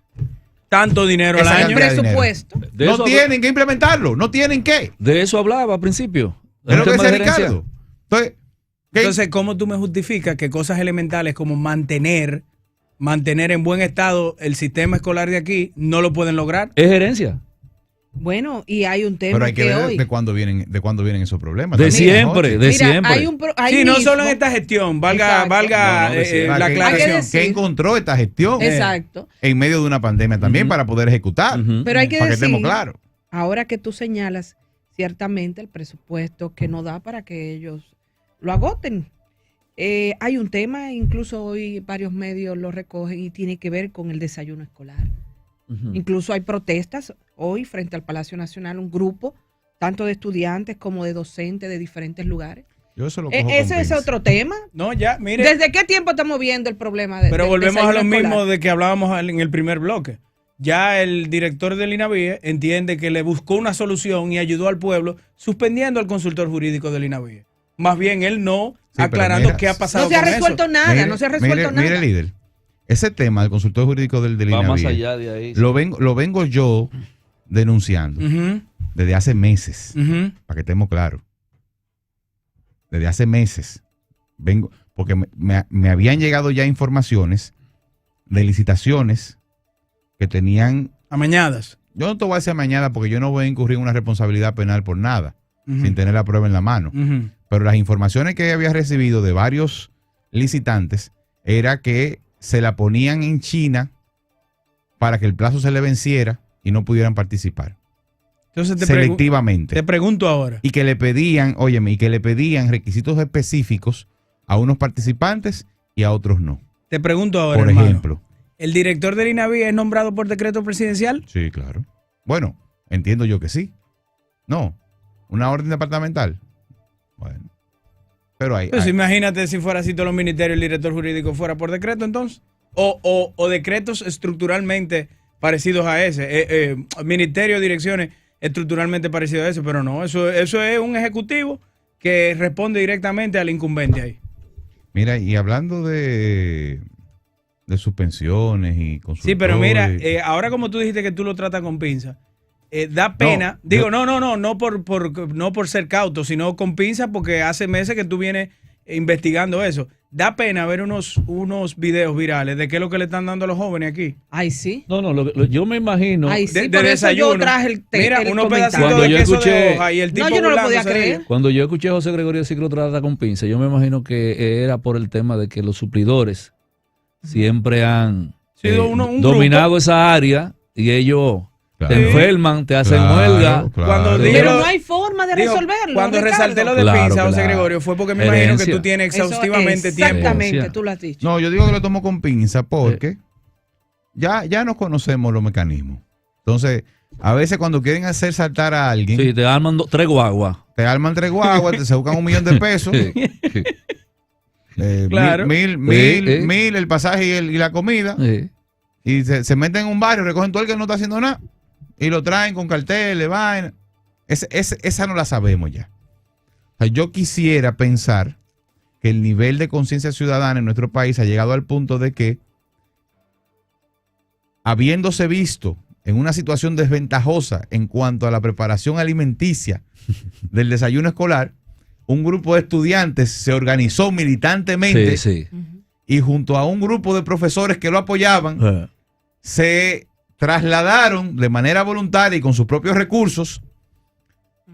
tanto dinero al año. Presupuesto. No tienen que implementarlo, no tienen que. De eso hablaba al principio. Es lo que dice Ricardo. Entonces, ¿cómo tú me justificas que cosas elementales como mantener en buen estado el sistema escolar de aquí no lo pueden lograr? Es gerencia. Bueno, y hay un tema. Pero hay que ver hoy, de cuándo vienen esos problemas. De siempre, de siempre. Sí, no solo en esta gestión, valga la aclaración. ¿Qué encontró esta gestión? Exacto. En medio de una pandemia también para poder ejecutar. Pero hay que para decir, que estemos claros. Ahora que tú señalas, ciertamente el presupuesto que no da para que ellos lo agoten. Hay un tema, incluso hoy varios medios lo recogen y tiene que ver con el desayuno escolar. Incluso hay protestas hoy frente al Palacio Nacional, un grupo tanto de estudiantes como de docentes de diferentes lugares. Yo eso lo cojo ¿Ese es otro tema? No, ya, mire. ¿Desde qué tiempo estamos viendo el problema Pero volvemos a lo escolar? mismo de que hablábamos en el primer bloque. Ya el director del INAVIE entiende que le buscó una solución y ayudó al pueblo suspendiendo al consultor jurídico del INAVIE. Más bien él no, aclarando qué ha pasado con eso. No se ha resuelto nada, no se ha resuelto nada. Mire, líder, ese tema del consultor jurídico del INAVIE, más allá de ahí, lo vengo yo denunciando desde hace meses, para que estemos claros. Desde hace meses vengo, porque me habían llegado ya informaciones de licitaciones que tenían amañadas. Yo no te voy a decir amañadas porque yo no voy a incurrir en una responsabilidad penal por nada, sin tener la prueba en la mano. Pero las informaciones que había recibido de varios licitantes era que se la ponían en China para que el plazo se le venciera y no pudieran participar. Entonces selectivamente. Te pregunto ahora. Y que le pedían, requisitos específicos a unos participantes y a otros no. Te pregunto ahora, por hermano, ejemplo. ¿El director del INAVIE es nombrado por decreto presidencial? Sí, claro. Bueno, entiendo yo que sí. No, una orden departamental. Bueno. Pero pues imagínate si fuera así todos los ministerios, el director jurídico fuera por decreto entonces. O decretos estructuralmente parecidos a ese. Ministerio, direcciones estructuralmente parecidos a ese, pero no, eso es un ejecutivo que responde directamente al incumbente ahí. Mira, y hablando de suspensiones y consultores. Sí, pero mira, ahora como tú dijiste que tú lo tratas con pinza, da pena. No por ser cauto, sino con pinza porque hace meses que tú vienes investigando eso. Da pena ver unos videos virales de qué es lo que le están dando a los jóvenes aquí. Ay, sí. No, yo me imagino. Ay, sí, de por eso desayuno. yo traje Mira, unos pedacitos cuando de yo queso escuché, de hoja y el tipo yo no lo podía creer. Cuando yo escuché a José Gregorio decir que lo trata con pinza, yo me imagino que era por el tema de que los suplidores siempre han dominado grupo. Esa área y ellos te enferman, te hacen huelga. Pero no hay forma de resolverlo. Cuando resalté lo de pinza, José Gregorio, fue porque me imagino que tú tienes exhaustivamente tiempo. Exactamente, tú lo has dicho. No, yo digo que lo tomo con pinza porque ya nos conocemos los mecanismos. Entonces, A veces cuando quieren hacer saltar a alguien, Sí, te arman 3 guaguas. te arman 3 guaguas, se buscan $1 millón de pesos. Sí, sí, Claro. Mil el pasaje y la comida. sí. Y se meten en un barrio, recogen todo el que no está haciendo nada. Y lo traen con carteles, vaina. Esa no la sabemos ya. O sea, yo quisiera pensar que el nivel de conciencia ciudadana en nuestro país ha llegado al punto de que, habiéndose visto en una situación desventajosa en cuanto a la preparación alimenticia del desayuno escolar, un grupo de estudiantes se organizó militantemente Sí, sí. y junto a un grupo de profesores que lo apoyaban, Ah. se trasladaron de manera voluntaria y con sus propios recursos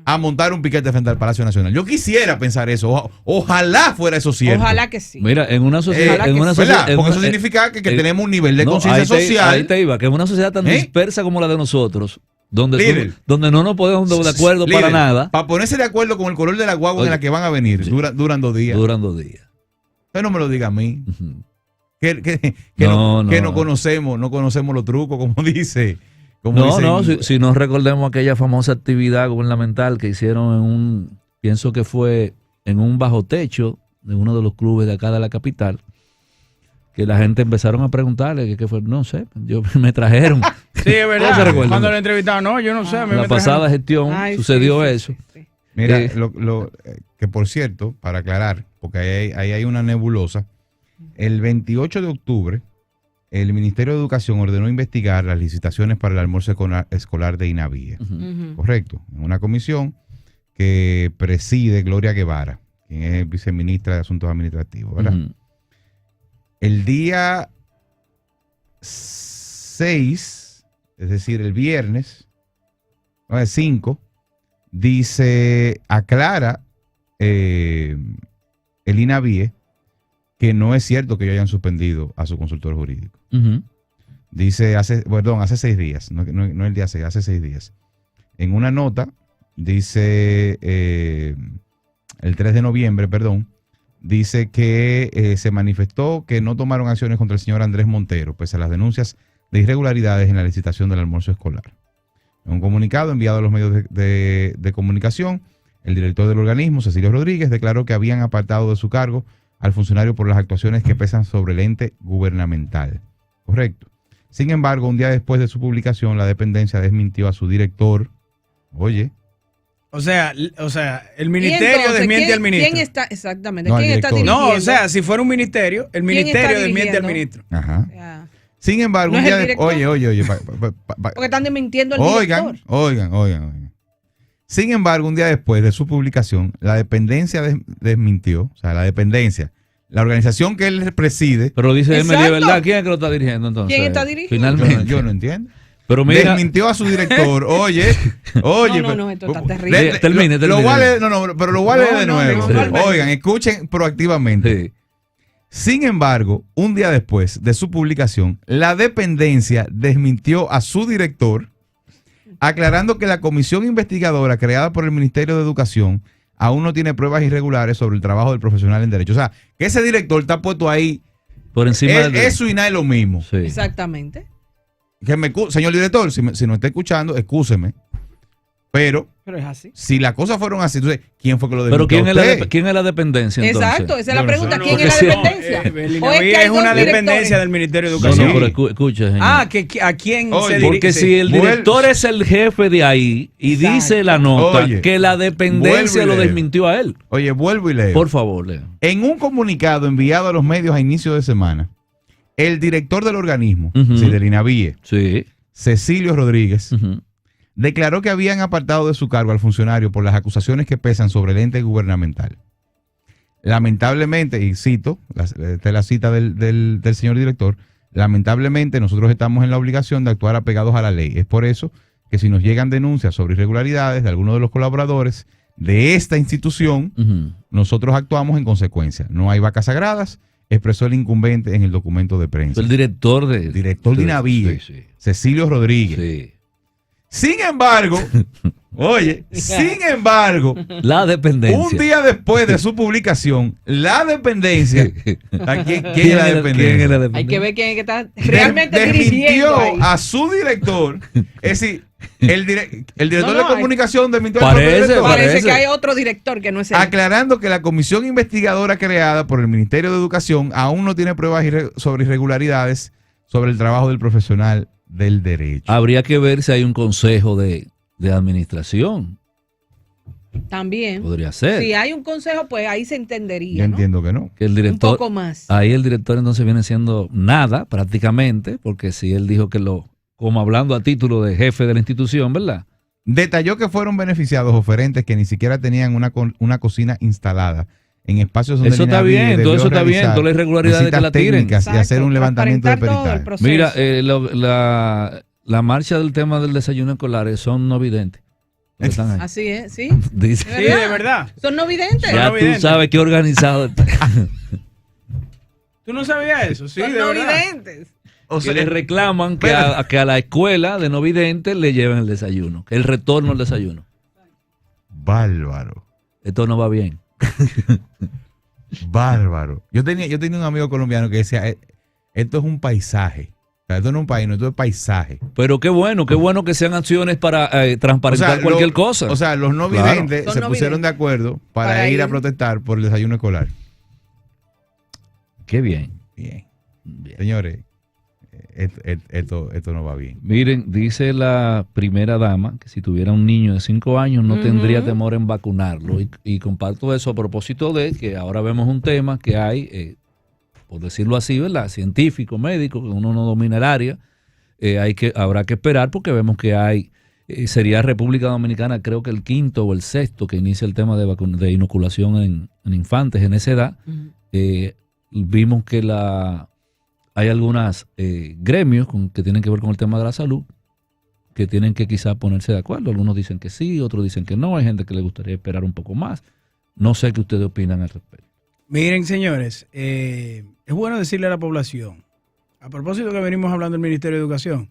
a montar un piquete frente al Palacio Nacional. Yo quisiera pensar eso. Ojalá fuera eso cierto. Ojalá que sí. Mira, en una sociedad. Ojalá en que una sí. sociedad ¿Verdad? Porque eso significa que tenemos un nivel de no, conciencia ahí te- social. Ahí te iba, que en una sociedad tan ¿Eh? dispersa como la de nosotros, donde, Líder. donde no nos podemos de acuerdo para Líder, nada, Para ponerse de acuerdo con el color de la guagua Oye, en la que van a venir, sí. duran 2 días. duran 2 días. Usted no me lo diga a mí. Ujú. Que No, no no. conocemos los trucos, como dice. Como No, dicen. si no recordemos aquella famosa actividad gubernamental que hicieron pienso que fue en un bajo techo de uno de los clubes de acá de la capital, que la gente empezaron a preguntarle qué fue, no sé, me trajeron. Sí, es ¿No se verdad. recuerdan? Cuando lo entrevistaron, no, yo no sé. a mí La me pasada trajeron. gestión Ay, sucedió sí, sí, eso. sí, sí. Mira, Eh. que por cierto, para aclarar, porque ahí hay una nebulosa, el 28 de octubre, el Ministerio de Educación ordenó investigar las licitaciones para el almuerzo escolar de INAVIE. Ujú. Ujú. Correcto. En una comisión que preside Gloria Guevara, quien es viceministra de Asuntos Administrativos, ¿verdad? Ujú. El día 6, es decir, el viernes, no, el 5, aclara el INAVIE que no es cierto que ellos hayan suspendido a su consultor jurídico. Ujú. Dice, hace 6 días, no el día 6, hace 6 días. En una nota, dice, el 3 de noviembre, dice que se manifestó que no tomaron acciones contra el señor Andrés Montero, pese a las denuncias de irregularidades en la licitación del almuerzo escolar. En un comunicado enviado a los medios de comunicación, el director del organismo, Cecilio Rodríguez, declaró que habían apartado de su cargo al funcionario por las actuaciones que pesan sobre el ente gubernamental. Correcto. Sin embargo, un día después de su publicación, la dependencia desmintió a su director. Oye, O sea, el Y ministerio entonces, desmiente al ministro. ¿Quién está, exactamente, No, al quién está director. dirigiendo? No, o sea, si fuera un ministerio, el ministerio desmiente al dirigiendo? ministro. ajá. Ya. Sin embargo, ¿No un es día el después. director? Oye. Porque están desmintiendo al Oigan. director. Sin embargo, un día después de su publicación, la dependencia desmintió, o sea, la organización que él preside, Pero dice él, Exacto. ¿verdad? ¿Quién es que lo está dirigiendo entonces? ¿Quién está dirigiendo? Finalmente. yo no entiendo. Pero mira, Desmintió a su director. Oye. No, esto está terrible. Termine. Lo voy a leer, pero lo voy a leer de No, nuevo. normalmente. Oigan, escuchen proactivamente. sí. Sin embargo, un día después de su publicación, la dependencia desmintió a su director, aclarando que la comisión investigadora creada por el Ministerio de Educación aún no tiene pruebas irregulares sobre el trabajo del profesional en derecho. O sea, que ese director está puesto ahí, Por encima del... eso y nada es lo mismo. Sí. Exactamente. Señor director, si no está escuchando, excúseme. Pero Pero es así. si las cosas fueron así, entonces, ¿quién fue que lo Pero desmintió? ¿quién es la dependencia entonces? Exacto, esa es la Yo no pregunta. sé. ¿Quién Porque es la si- dependencia? El ¿O es INAVI que hay es dos una directores? dependencia del Ministerio de No, Educación. no, pero escucha, señor. ¿A quién Oye, se dirige? Porque Sí. si el director es el jefe de ahí y Exacto. dice la nota Oye, que la dependencia vuelvo y lo leo. desmintió a él. Oye, vuelvo y leo. Por favor, Leo. En un comunicado enviado a los medios a inicio de semana, el director del organismo, Ujú. sí, del INAVIE, Sí. Cecilio Rodríguez, Ujú. declaró que habían apartado de su cargo al funcionario por las acusaciones que pesan sobre el ente gubernamental. Lamentablemente, y cito, esta es la cita del señor director, lamentablemente nosotros estamos en la obligación de actuar apegados a la ley. Es por eso que si nos llegan denuncias sobre irregularidades de algunos de los colaboradores de esta institución, Ujú. nosotros actuamos en consecuencia. No hay vacas sagradas, expresó el incumbente en el documento de prensa. El director de... Director de INAVIE, Sí, Cecilio Rodríguez. sí. Sin embargo, La dependencia. un día después de su publicación, la dependencia, ¿quién es la dependencia? ¿Quién es la dependencia? Hay que ver quién es que está realmente Desmintió dirigiendo ahí. a su director. Es decir, El director No, de comunicación del Ministerio Parece, de Parece que hay otro director que no es él. aclarando que la comisión investigadora creada por el Ministerio de Educación aún no tiene pruebas sobre irregularidades sobre el trabajo del profesional del derecho. Habría que ver si hay un consejo de administración. También. Podría ser. Si hay un consejo, pues ahí se Yo entendería, ¿no? entiendo que no. Que el Un director, poco más. ahí el director entonces viene siendo nada prácticamente, porque si él dijo que como hablando a título de jefe de la institución, ¿verdad? Detalló que fueron beneficiados oferentes que ni siquiera tenían una cocina instalada en espacios donde Eso está Linaví bien, todo debió eso está bien, realizar todas las irregularidades que visitas la tiren. técnicas y hacer un levantamiento de transparentar todo el peritaje. proceso. Mira, la marcha del tema del desayuno escolar son no videntes. Los que están ahí. Así es, sí. Dice, Sí, de verdad. Son no videntes. ya no tú videntes. sabes qué organizado está. ¿Tú no sabías eso? Sí, Son de no verdad. videntes. O Que sea, le reclaman que a la escuela de no videntes le lleven el desayuno, el retorno al desayuno. bárbaro, Esto no va bien. bárbaro. Yo tenía un amigo colombiano que decía, esto es un paisaje. O sea, esto no es un país, no, esto es paisaje. Pero qué bueno que sean acciones para transparentar cualquier cosa. O sea, los no Claro. videntes Son se no pusieron de videntes. acuerdo para Para ir a ir. protestar por el desayuno escolar. Qué bien. Bien. Bien. Señores, esto no va bien. Miren, dice la primera dama que si tuviera un niño de 5 años no tendría temor en vacunarlo. Y comparto eso a propósito de que ahora vemos un tema que hay, por decirlo así, ¿verdad? Científico, médico, que uno no domina el área. Habrá que esperar porque vemos que hay, sería República Dominicana, creo que el 5º o el 6º que inicia el tema de inoculación en infantes en esa edad. Vimos que hay algunos gremios que tienen que ver con el tema de la salud que tienen que quizás ponerse de acuerdo. Algunos dicen que sí, otros dicen que no. Hay gente que le gustaría esperar un poco más. No sé qué ustedes opinan al respecto. Miren, señores, es bueno decirle a la población, a propósito que venimos hablando del Ministerio de Educación,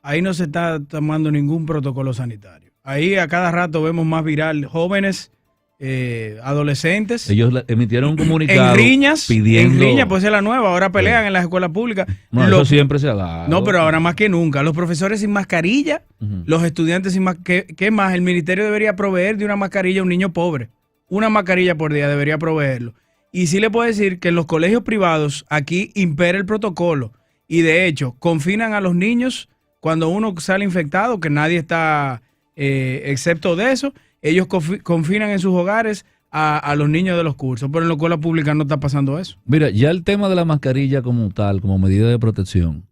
ahí no se está tomando ningún protocolo sanitario. Ahí a cada rato vemos más viral jóvenes, adolescentes. Ellos emitieron un comunicado En riñas, pidiendo... pues es la nueva, ahora pelean en las escuelas públicas. No, Lo- eso siempre se ha dado. no, pero ahora más que nunca. Los profesores sin mascarilla, Ujú. los estudiantes sin mascarilla. ¿Qué más? El ministerio debería proveer de una mascarilla a un niño pobre. Una mascarilla por día debería proveerlo. Y sí le puedo decir que en los colegios privados aquí impera el protocolo. Y de hecho, confinan a los niños cuando uno sale infectado, que nadie está excepto de eso. Ellos confinan en sus hogares a los niños de los cursos. Pero en la escuela pública no está pasando eso. Mira, ya el tema de la mascarilla como tal, como medida de protección,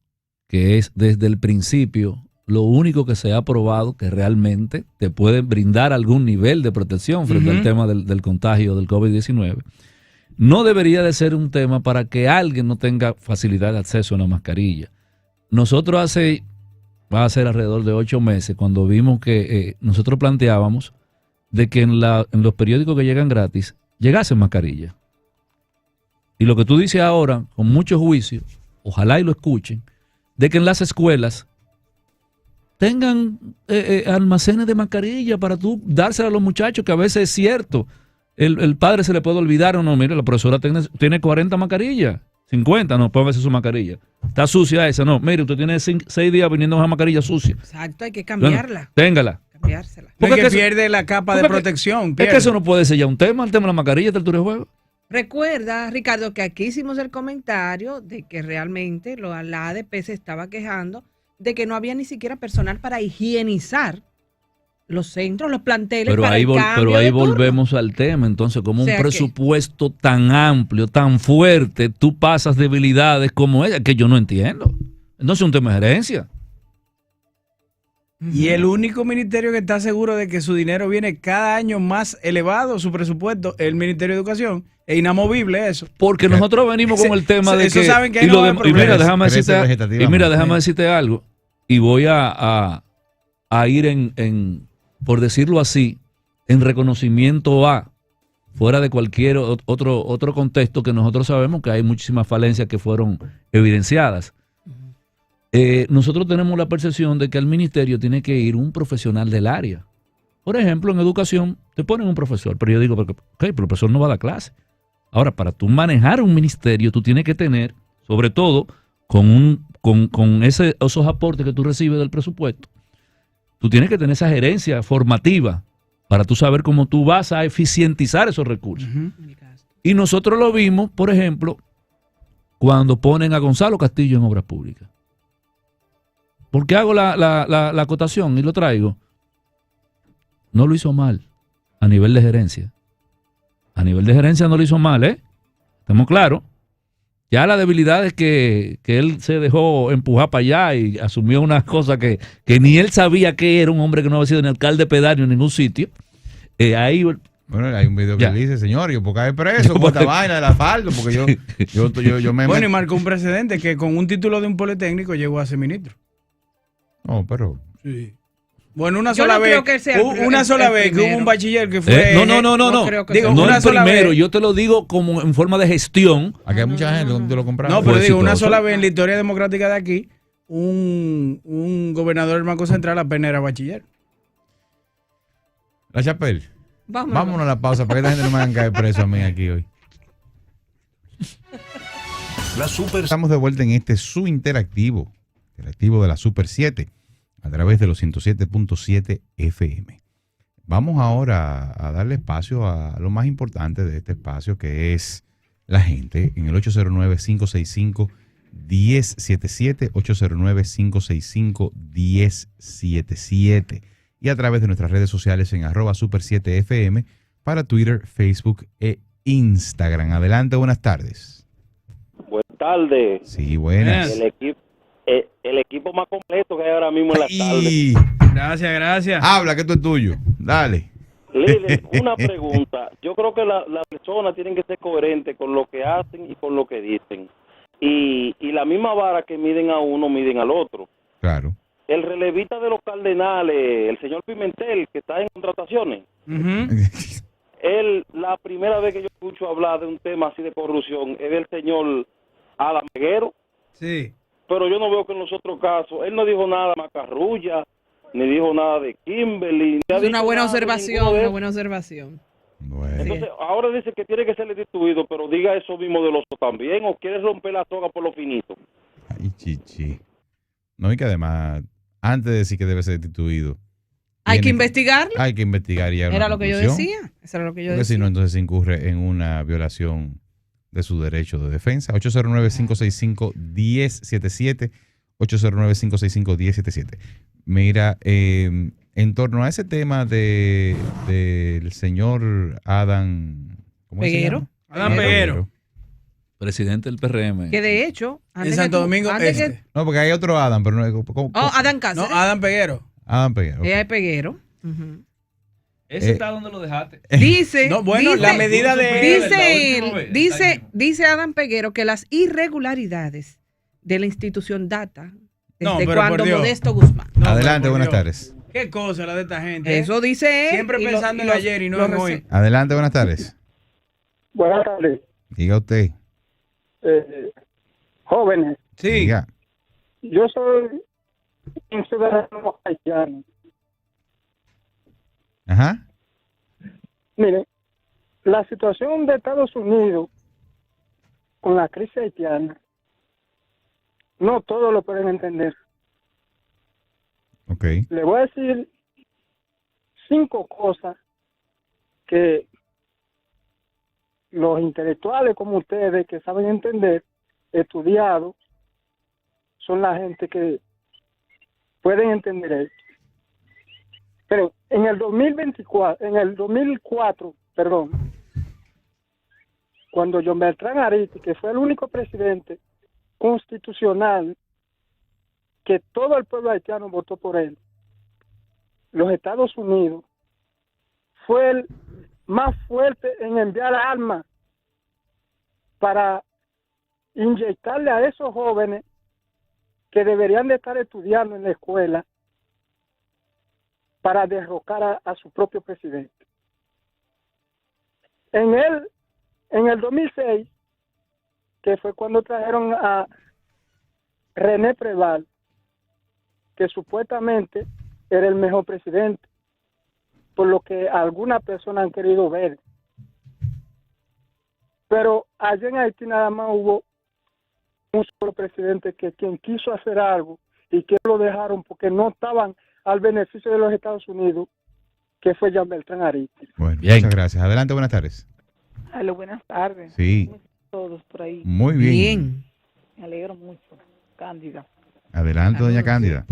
que es desde el principio lo único que se ha probado que realmente te puede brindar algún nivel de protección frente al tema del contagio del COVID-19, no debería de ser un tema para que alguien no tenga facilidad de acceso a una mascarilla. Nosotros va a ser alrededor de 8 meses, cuando vimos que nosotros planteábamos de que en los periódicos que llegan gratis, llegasen mascarillas. Y lo que tú dices ahora, con mucho juicio, ojalá y lo escuchen, de que en las escuelas tengan almacenes de mascarilla para tú dársela a los muchachos, que a veces es cierto, el padre se le puede olvidar o no, mire, la profesora tiene 40 mascarillas, 50, no, póngase su mascarilla. Está sucia esa, no, mire, usted tiene 6 días viniendo con una mascarilla sucia. Exacto, hay que Bueno, cambiarla. téngala. Cambiársela. Porque Porque es que eso- pierde la capa de porque es que- protección. Es pierde. que eso no puede ser ya un tema, el tema de la mascarilla del altura de juego. Recuerda, Ricardo, que aquí hicimos el comentario de que realmente la ADP se estaba quejando de que no había ni siquiera personal para higienizar los centros, los planteles Pero para ahí, el cambio pero ahí de turno. volvemos al tema. Entonces, como O sea un que- presupuesto tan amplio, tan fuerte, tú pasas debilidades como esa, que yo no entiendo. Entonces, es un tema de gerencia. Y el único ministerio que está seguro de que su dinero viene cada año más elevado, su presupuesto, es el Ministerio de Educación. Es inamovible eso. Porque nosotros venimos con el tema de eso que... saben que ahí y, no lo va a de- haber y mira, problemas. déjame Crece decirte, vegetativamente. y mira, déjame decirte algo. Y voy a ir por decirlo así, en reconocimiento fuera de cualquier otro contexto, que nosotros sabemos que hay muchísimas falencias que fueron evidenciadas. Nosotros tenemos la percepción de que al ministerio tiene que ir un profesional del área. Por ejemplo, en educación te ponen un profesor, pero yo digo, ok, el profesor no va a dar clase. Ahora, para tú manejar un ministerio, tú tienes que tener, sobre todo, con esos aportes que tú recibes del presupuesto, Tú tienes que tener esa gerencia formativa para tú saber cómo tú vas a eficientizar esos recursos. Y nosotros lo vimos, por ejemplo, cuando ponen a Gonzalo Castillo en obras públicas. ¿Por qué hago la acotación y lo traigo? No lo hizo mal a nivel de gerencia. A nivel de gerencia no lo hizo mal, ¿eh? Estamos claros. Ya la debilidad es que él se dejó empujar para allá y asumió unas cosas que ni él sabía que era un hombre que no había sido ni alcalde pedáneo en ningún sitio. Ahí... Bueno, hay un video que Ya. dice, señor, yo por caer preso con esta vaina del asfalto, porque yo me... Bueno, y marcó un precedente que con un título de un politécnico llegó a ser ministro. No, pero... Sí. Bueno, una Yo sola no vez, creo que sea el una sola el vez que primero. hubo un bachiller que fue... No creo que Digo, sea. No una el sola primero, vez. yo te lo digo como en forma de gestión. Aquí hay mucha gente donde lo compraron. No, pero Fue digo, una exitoso. sola vez en la historia democrática de aquí, un gobernador del Banco Central apenas era bachiller. La Chapel, Vámonos. vámonos a la pausa para que esta gente no me hagan caer preso a mí aquí hoy. La Super Estamos de vuelta en este su interactivo de la Super 7, a través de los 107.7 FM. Vamos ahora a darle espacio a lo más importante de este espacio, que es la gente, en el 809-565-1077, 809-565-1077, y a través de nuestras redes sociales en @super7fm para Twitter, Facebook e Instagram. Adelante, buenas tardes. Buenas tardes. Sí, buenas. El equipo más completo que hay ahora mismo en la tarde. Ay, Gracias, gracias. habla, que esto es tuyo. Dale. Líder, una pregunta. Yo creo que las personas tienen que ser coherentes con lo que hacen y con lo que dicen. Y la misma vara que miden a uno, miden al otro. Claro. El relevista de los Cardenales, el señor Pimentel, que está en contrataciones, Ujú. él, la primera vez que yo escucho hablar de un tema así de corrupción es del señor Adam Peguero. Sí. Pero yo no veo que en los otros casos, él no dijo nada de Macarrulla, ni dijo nada de Kimberly. Ni ha Es dicho una buena nada de observación, ninguno de una esos. buena observación. Bueno. Entonces, ahora dice que tiene que ser destituido, pero diga eso mismo de los otros también, o quiere romper la soga por lo finito. Ay, chichi. No, y que además, antes de decir que debe ser destituido, Hay que tiene investigarlo. Hay que investigar y llegar a una Era lo que yo conclusión, decía. Eso era lo que yo Porque decía. si no, entonces se incurre en una violación de su derecho de defensa. 809-565-1077. 809-565-1077. Mira, en torno a ese tema del señor Adam... ¿cómo se Peguero. llama? Adam Peguero. Presidente del PRM. Que de hecho, En Santo Domingo Este. No, porque hay otro Adam, pero no... ¿cómo? Oh, Adán No, Cáceres. Adam Peguero. Adam Peguero. ok. Ella es Peguero. Ujú. Ese está donde lo dejaste. Dice, No, bueno, dice- la medida de... dice La última él, vez, dice Adán Peguero que las irregularidades de la institución data No, desde pero por cuando Dios. Modesto Guzmán. No, Adelante, pero por buenas Dios. tardes. Qué cosa la de esta gente. Eso dice él. Siempre y pensando en los- ayer y no los en hoy. rece- Adelante, buenas tardes. Buenas tardes, Diga usted. jóvenes. Sí. Diga. Yo soy un ciudadano haitiano. Ajá. Mire, la situación de Estados Unidos con la crisis haitiana, no todos lo pueden entender. Ok. Le voy a decir 5 cosas que los intelectuales como ustedes, que saben entender, estudiados, son la gente que pueden entender esto. Pero en el 2004, cuando John Beltrán Ariti, que fue el único presidente constitucional que todo el pueblo haitiano votó por él, los Estados Unidos fue el más fuerte en enviar armas para inyectarle a esos jóvenes que deberían de estar estudiando en la escuela para derrocar a su propio presidente. En el 2006, que fue cuando trajeron a René Preval, que supuestamente era el mejor presidente, por lo que algunas personas han querido ver. Pero allá en Haití nada más hubo un solo presidente que quien quiso hacer algo y que lo dejaron porque no estaban al beneficio de los Estados Unidos, que fue Jean Beltrán Ariti. Bueno, Bien. muchas gracias. Adelante, buenas tardes. Hola, buenas tardes. Sí, ¿Cómo están todos por ahí? muy bien. Bien. Me alegro mucho. Cándida. Adelante, doña Saludos. Cándida.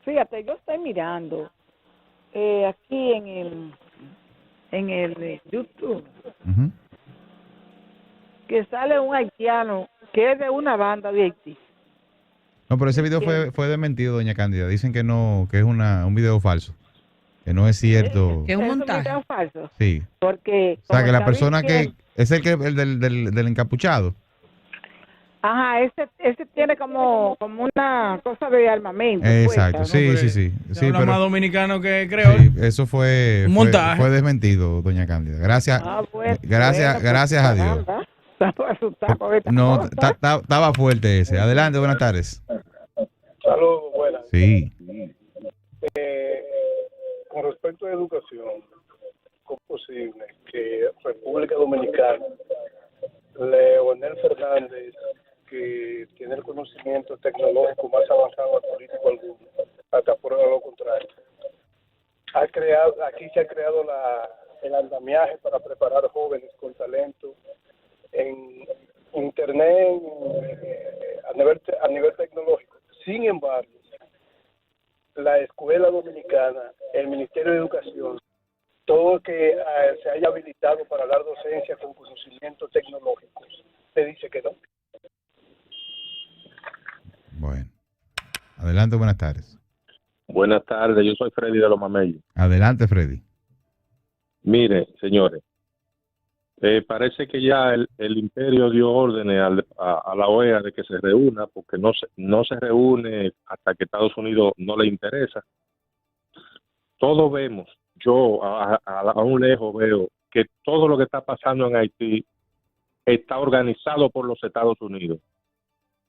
Fíjate, yo estoy mirando aquí en el YouTube Ujú. que sale un haitiano que es de una banda de Haití. No, pero ese video fue desmentido, doña Cándida. Dicen que no, que es un video falso, que no es cierto. Que es un Eso montaje. es falso, Sí. porque O sea, como que la está persona que diciendo- es el del encapuchado. Ajá, ese tiene como una cosa de armamento. Exacto, puesta, ¿no? sí, Pero sí, sí. se Sí, habla pero más dominicano que creo. sí, eso fue Un montaje. fue desmentido, doña Cándida. Gracias, Ah, bueno, gracias, bueno, gracias a Dios. caramba, estaba asustado con esta No, cosa. estaba fuerte ese. Adelante, buenas tardes. Saludos, buenas. Sí. Con respecto a educación, ¿cómo es posible que República Dominicana, Leonel Fernández, que tiene el conocimiento tecnológico más avanzado al político alguno, hasta prueba lo contrario, aquí se ha creado el andamiaje para preparar jóvenes con talento en internet, a nivel tecnológico? Sin embargo, la escuela dominicana, el Ministerio de Educación, todo que se haya habilitado para dar docencia con conocimientos tecnológicos, te dice que no. Bueno. Adelante, buenas tardes. Buenas tardes, yo soy Freddy de los Mamellos. Adelante, Freddy. Mire, señores, parece que ya el imperio dio órdenes a la OEA de que se reúna, porque no se reúne hasta que Estados Unidos no le interesa. Todos vemos, yo a un lejos veo que todo lo que está pasando en Haití está organizado por los Estados Unidos.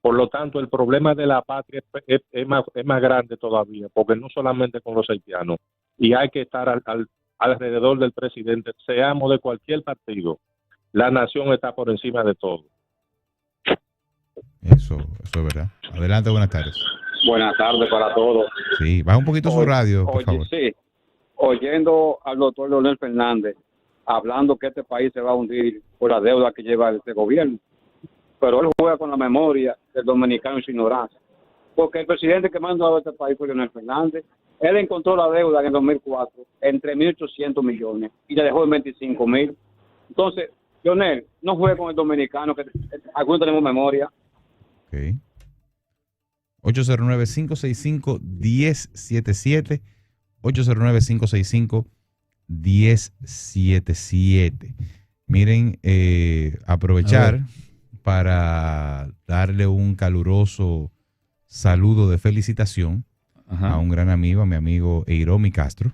Por lo tanto, el problema de la patria es más grande todavía, porque no solamente con los haitianos, y hay que estar alrededor del presidente, seamos de cualquier partido. La nación está por encima de todo. Eso es verdad. Adelante, buenas tardes. Buenas tardes para todos. Sí, baja un poquito su radio, por favor. Sí, oyendo al doctor Leonel Fernández hablando que este país se va a hundir por la deuda que lleva este gobierno, pero él juega con la memoria del dominicano en su ignorancia, porque el presidente que mandó a este país fue Leonel Fernández. Él encontró la deuda en el 2004 en 3.800 millones y la dejó en 25.000. Entonces, Leonel, no juegue con el dominicano, que algunos tenemos memoria. Ok. 809-565-1077. 809-565-1077. Miren, aprovechar para darle un caluroso saludo de felicitación a un gran amigo, a mi amigo Eiromi Castro.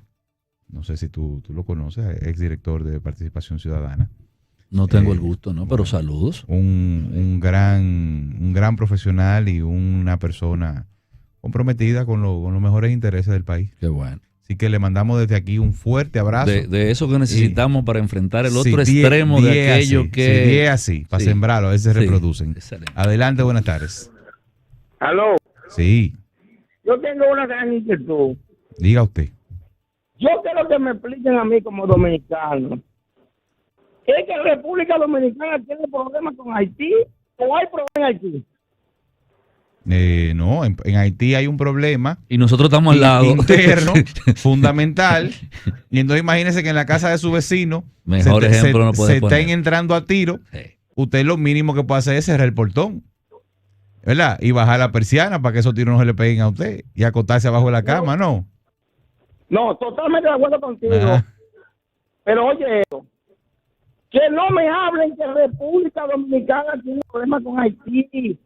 No sé si tú lo conoces, exdirector de Participación Ciudadana. No tengo el gusto, ¿no? Pero saludos. Un gran profesional y una persona comprometida con los mejores intereses del país. Qué bueno. Así que le mandamos desde aquí un fuerte abrazo. De eso que necesitamos para enfrentar el otro Sí, extremo de aquello así, que... sí, 10 así, para sembrarlo, a veces se Sí, reproducen. excelente. Adelante, buenas tardes. Aló, Sí, yo tengo una gran inquietud. diga usted. Yo quiero que me expliquen a mí como dominicano. ¿Es que la República Dominicana tiene problemas con Haití o hay problemas en Haití? No, en Haití hay un problema. Y nosotros estamos al lado. Interno, fundamental. Y entonces imagínese que en la casa de su vecino Mejor ejemplo no puede se poner. estén entrando a tiro. Usted lo mínimo que puede hacer es cerrar el portón, ¿verdad? Y bajar la persiana para que esos tiros no se le peguen a usted. Y acostarse abajo de la cama, ¿no? No, totalmente de acuerdo contigo. Ah. Pero oye esto, que no me hablen que República Dominicana tiene problemas con Haití.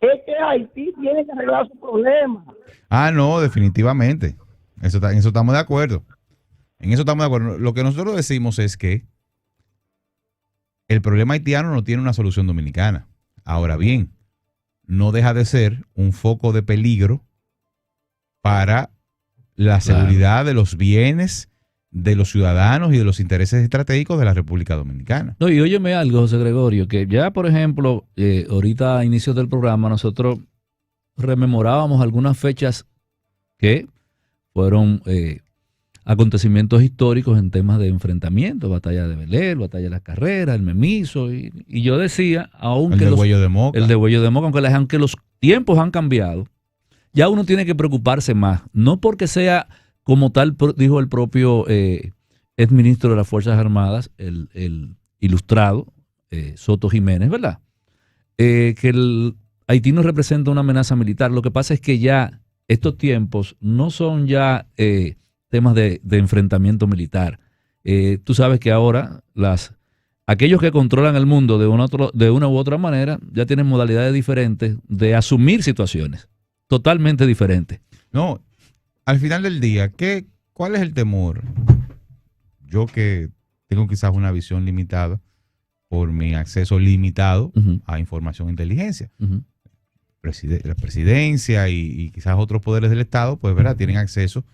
Es que Haití tiene que arreglar su problema. No, definitivamente. En eso estamos de acuerdo. En eso estamos de acuerdo. Lo que nosotros decimos es que el problema haitiano no tiene una solución dominicana. Ahora bien, no deja de ser un foco de peligro para la seguridad de los bienes de los ciudadanos y de los intereses estratégicos de la República Dominicana. No, y óyeme algo, José Gregorio, que ya, por ejemplo, ahorita a inicios del programa nosotros rememorábamos algunas fechas que fueron acontecimientos históricos en temas de enfrentamiento, batalla de Beler, batalla de las Carreras, el Memiso, y yo decía, aunque el de Huello de Moca. El de Huello de Moca, aunque los tiempos han cambiado, ya uno tiene que preocuparse más, no porque sea como tal, dijo el propio exministro de las Fuerzas Armadas, el ilustrado Soto Jiménez, ¿verdad? Que el Haití no representa una amenaza militar. Lo que pasa es que ya estos tiempos no son ya temas de enfrentamiento militar. Tú sabes que ahora aquellos que controlan el mundo de una u otra manera ya tienen modalidades diferentes de asumir situaciones totalmente diferentes. No, al final del día, ¿cuál es el temor? Yo que tengo quizás una visión limitada por mi acceso limitado a información e inteligencia. La presidencia y quizás otros poderes del Estado, pues, ¿verdad?, tienen acceso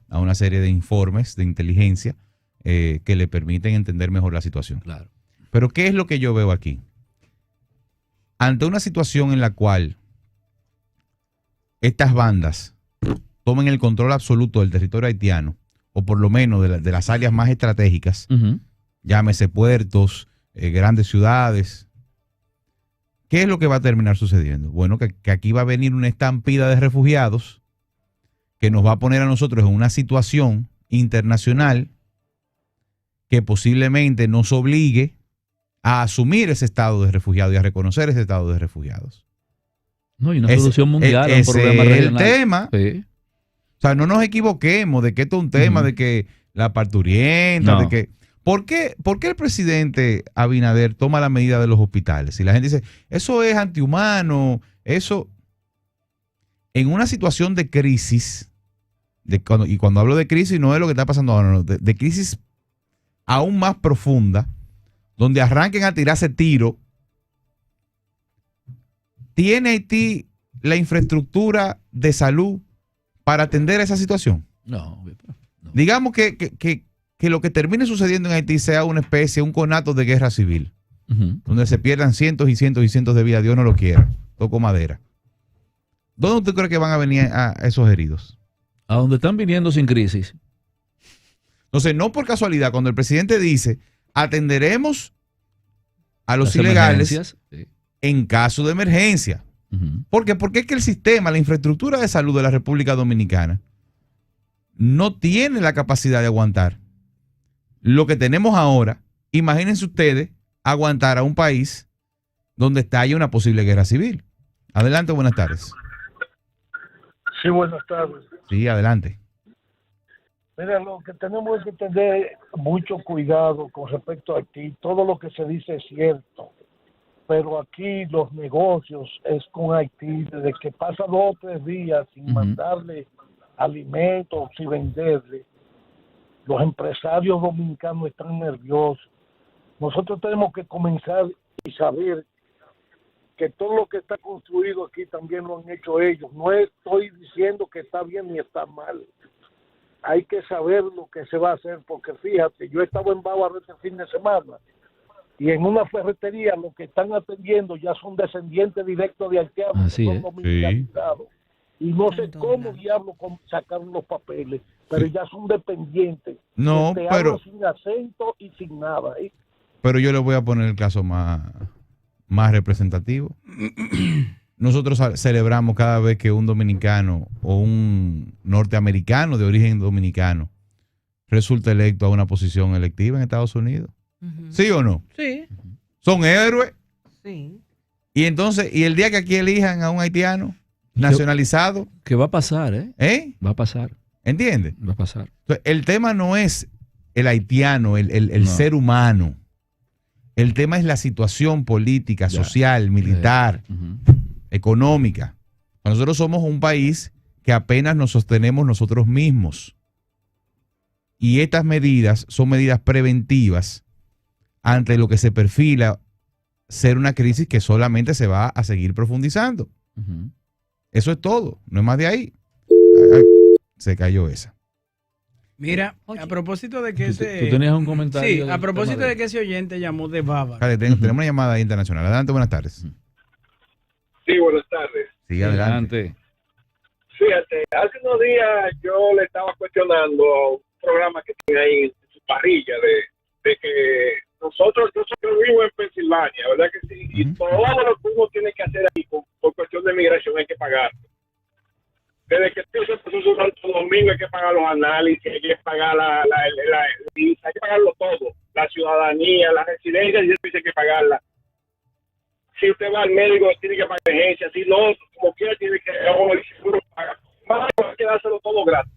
a una serie de informes de inteligencia que le permiten entender mejor la situación. Claro. Pero ¿qué es lo que yo veo aquí? Ante una situación en la cual estas bandas tomen el control absoluto del territorio haitiano, o por lo menos de las áreas más estratégicas, llámese puertos, grandes ciudades, ¿qué es lo que va a terminar sucediendo? Bueno, que aquí va a venir una estampida de refugiados que nos va a poner a nosotros en una situación internacional que posiblemente nos obligue a asumir ese estado de refugiados y a reconocer ese estado de refugiados. No, y una solución mundial a un problema regional. Es el tema. Sí. O sea, no nos equivoquemos de que esto es un tema de que la parturienta, de que... ¿Por qué el presidente Abinader toma la medida de los hospitales? Y la gente dice, eso es antihumano, eso... En una situación de crisis, y cuando hablo de crisis no es lo que está pasando ahora, no, de crisis aún más profunda, donde arranquen a tirarse tiro, ¿tiene Haití la infraestructura de salud para atender esa situación? No. Digamos que lo que termine sucediendo en Haití sea una especie, un conato de guerra civil, donde se pierdan cientos y cientos y cientos de vidas, Dios no lo quiera, toco madera. ¿Dónde usted cree que van a venir a esos heridos? A donde están viniendo sin crisis. Entonces, no por casualidad, cuando el presidente dice, atenderemos a los Las ilegales en caso de emergencia. ¿Por qué? Porque es que el sistema, la infraestructura de salud de la República Dominicana no tiene la capacidad de aguantar lo que tenemos ahora. Imagínense ustedes aguantar a un país donde estalle una posible guerra civil. Adelante, buenas tardes. Sí, buenas tardes. Sí, adelante. Mira, lo que tenemos es que tener mucho cuidado con respecto a Haití. Todo lo que se dice es cierto, pero aquí los negocios es con Haití. Desde que pasa 2 o 3 días sin mandarle alimentos y venderle, los empresarios dominicanos están nerviosos. Nosotros tenemos que comenzar y saber que todo lo que está construido aquí también lo han hecho ellos. No estoy diciendo que está bien ni está mal. Hay que saber lo que se va a hacer, porque fíjate, yo estaba en Bávaro este fin de semana y en una ferretería los que están atendiendo ya son descendientes directos de haitianos, Así que son es. dominicanizados. Y no sé cómo diablos sacaron los papeles, pero ya son dependientes. No, Te pero... hablan sin acento y sin nada. Pero yo le voy a poner el caso más representativo. Nosotros celebramos cada vez que un dominicano o un norteamericano de origen dominicano resulta electo a una posición electiva en Estados Unidos. ¿Sí o no? Sí. Son héroes. Sí. Y entonces, y el día que aquí elijan a un haitiano nacionalizado. ¿Qué va a pasar, Va a pasar. ¿Entiendes? Va a pasar. Entonces, el tema no es el haitiano, el ser humano. El tema es la situación política, social, militar, económica. Nosotros somos un país que apenas nos sostenemos nosotros mismos. Y estas medidas son medidas preventivas ante lo que se perfila ser una crisis que solamente se va a seguir profundizando. Eso es todo, no es más de ahí. Ay, se cayó esa. Mira, a propósito de que ¿Tú tenías un comentario? Sí, a propósito de que ese oyente llamó de Bávaro. Tenemos una llamada internacional. Adelante, buenas tardes. Sí, buenas tardes. Sí, adelante. Fíjate, hace unos días yo le estaba cuestionando a un programa que tiene ahí en su parrilla de que nosotros, yo vivo en Pensilvania, ¿verdad que sí? Y todo lo que uno tiene que hacer ahí por cuestión de migración hay que pagar. Desde que empieza el proceso de Santo Domingo hay que pagar los análisis, hay que pagar hay que pagarlo todo. La ciudadanía, la residencia, hay que pagarla. Si usted va al médico, tiene que pagar emergencia. Si no, como quiera, tiene que el seguro pagar. Más hay que dárselo todo gratis.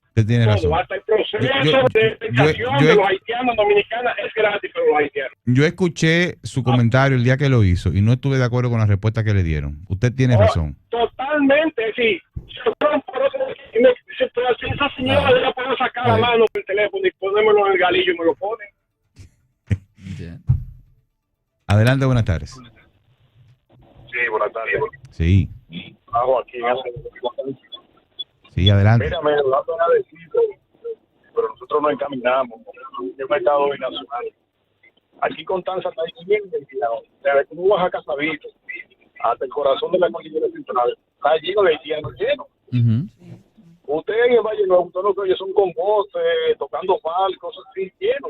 Usted tiene razón. Hasta el proceso de educación de los haitianos dominicanos es gratis para los haitianos. Yo escuché su comentario el día que lo hizo y no estuve de acuerdo con la respuesta que le dieron. Usted tiene razón. Totalmente, sí. Si esa señora le puedo sacar la mano por el teléfono y ponérmelo en el galillo y me lo pone. Adelante, buenas tardes. Sí, buenas tardes. Sí. Hago aquí. Sí, adelante. Mírame, la pena decir, pero nosotros nos encaminamos. El mercado binacional. Aquí con Tanza está bien ventilado. Desde que tú vas a Casavito hasta el corazón de la cordillera central, está lleno de haitianos, lleno. Usted en el Valle Nuevo, usted no oye, son con voces, tocando mal, cosas así, lleno.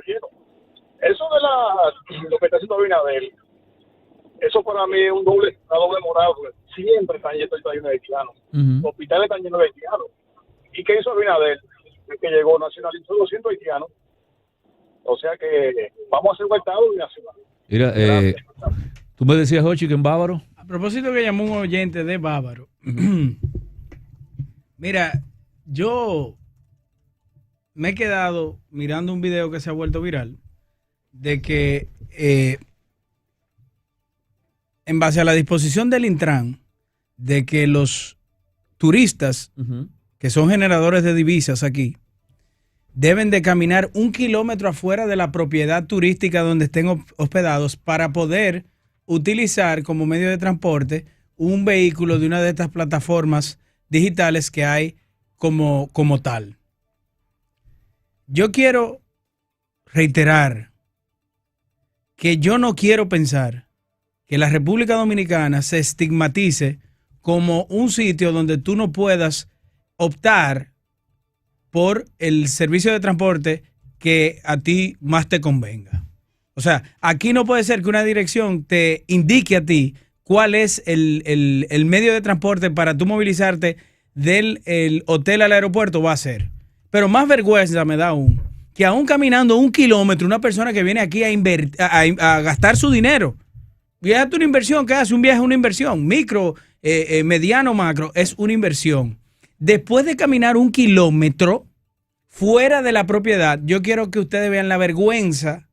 Eso de lo que está haciendo Abinader, eso para mí es una doble moral, porque siempre están llenos de haitianos. Los hospitales están llenos de haitianos. ¿Y qué hizo Abinader? Que llegó, nacionalizó 200 haitianos. O sea que vamos a hacer un estado binacional. Mira, tú me decías, Jochi, que en Bávaro. A propósito que llamó un oyente de Bávaro. Mira, yo me he quedado mirando un video que se ha vuelto viral de que en base a la disposición del Intran de que los turistas que son generadores de divisas aquí deben de caminar 1 kilómetro afuera de la propiedad turística donde estén hospedados para poder utilizar como medio de transporte un vehículo de una de estas plataformas digitales que hay como tal. Yo quiero reiterar que yo no quiero pensar que la República Dominicana se estigmatice como un sitio donde tú no puedas optar por el servicio de transporte que a ti más te convenga. O sea, aquí no puede ser que una dirección te indique a ti cuál es el medio de transporte para tú movilizarte del hotel al aeropuerto, va a ser. Pero más vergüenza me da aún que aún caminando 1 kilómetro, una persona que viene aquí a gastar su dinero. Fíjate una inversión que hace, un viaje es una inversión, micro, mediano, macro, es una inversión. Después de caminar 1 kilómetro fuera de la propiedad, yo quiero que ustedes vean la vergüenza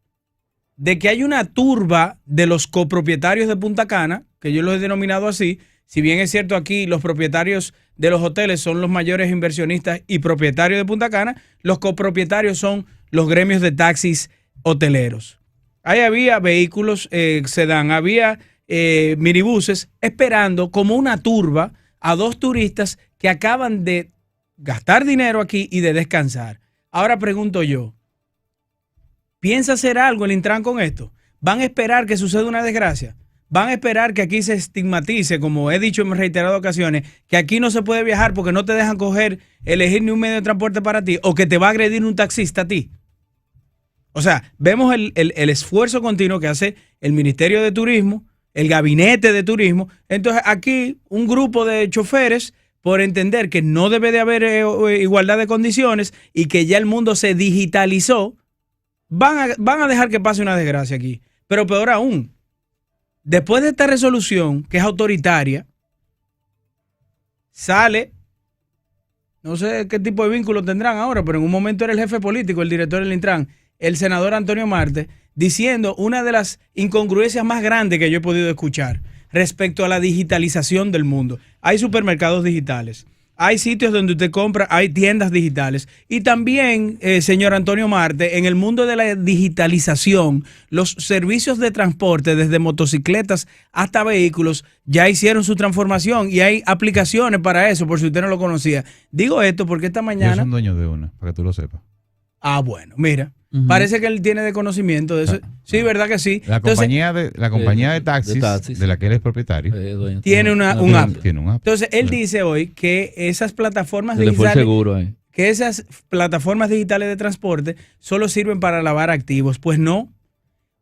de que hay una turba de los copropietarios de Punta Cana, que yo los he denominado así. Si bien es cierto, aquí los propietarios de los hoteles son los mayores inversionistas y propietarios de Punta Cana, los copropietarios son los gremios de taxis hoteleros. Ahí había vehículos sedán, había minibuses esperando como una turba a 2 turistas que acaban de gastar dinero aquí y de descansar. Ahora pregunto yo, ¿piensa hacer algo el Intran con esto? ¿Van a esperar que suceda una desgracia? ¿Van a esperar que aquí se estigmatice, como he dicho en reiteradas ocasiones, que aquí no se puede viajar porque no te dejan elegir ni un medio de transporte para ti, o que te va a agredir un taxista a ti? O sea, vemos el esfuerzo continuo que hace el Ministerio de Turismo, el Gabinete de Turismo. Entonces aquí un grupo de choferes, por entender que no debe de haber igualdad de condiciones y que ya el mundo se digitalizó, van a dejar que pase una desgracia aquí. Pero peor aún, después de esta resolución, que es autoritaria, sale, no sé qué tipo de vínculo tendrán ahora, pero en un momento era el jefe político, el director del Intran, el senador Antonio Marte, diciendo una de las incongruencias más grandes que yo he podido escuchar respecto a la digitalización del mundo. Hay supermercados digitales, hay sitios donde usted compra, hay tiendas digitales. Y también, señor Antonio Marte, en el mundo de la digitalización, los servicios de transporte, desde motocicletas hasta vehículos, ya hicieron su transformación y hay aplicaciones para eso, por si usted no lo conocía. Digo esto porque esta mañana... Yo soy dueño de una, para que tú lo sepas. Ah, bueno, mira. Parece que él tiene de conocimiento de eso. Sí, ¿verdad que sí? La Entonces, compañía de taxis de la que él es propietario tiene un app. Tiene un app. Entonces, él dice hoy que esas plataformas Se le fue el digitales, seguro ahí. que esas plataformas digitales de transporte solo sirven para lavar activos. Pues no.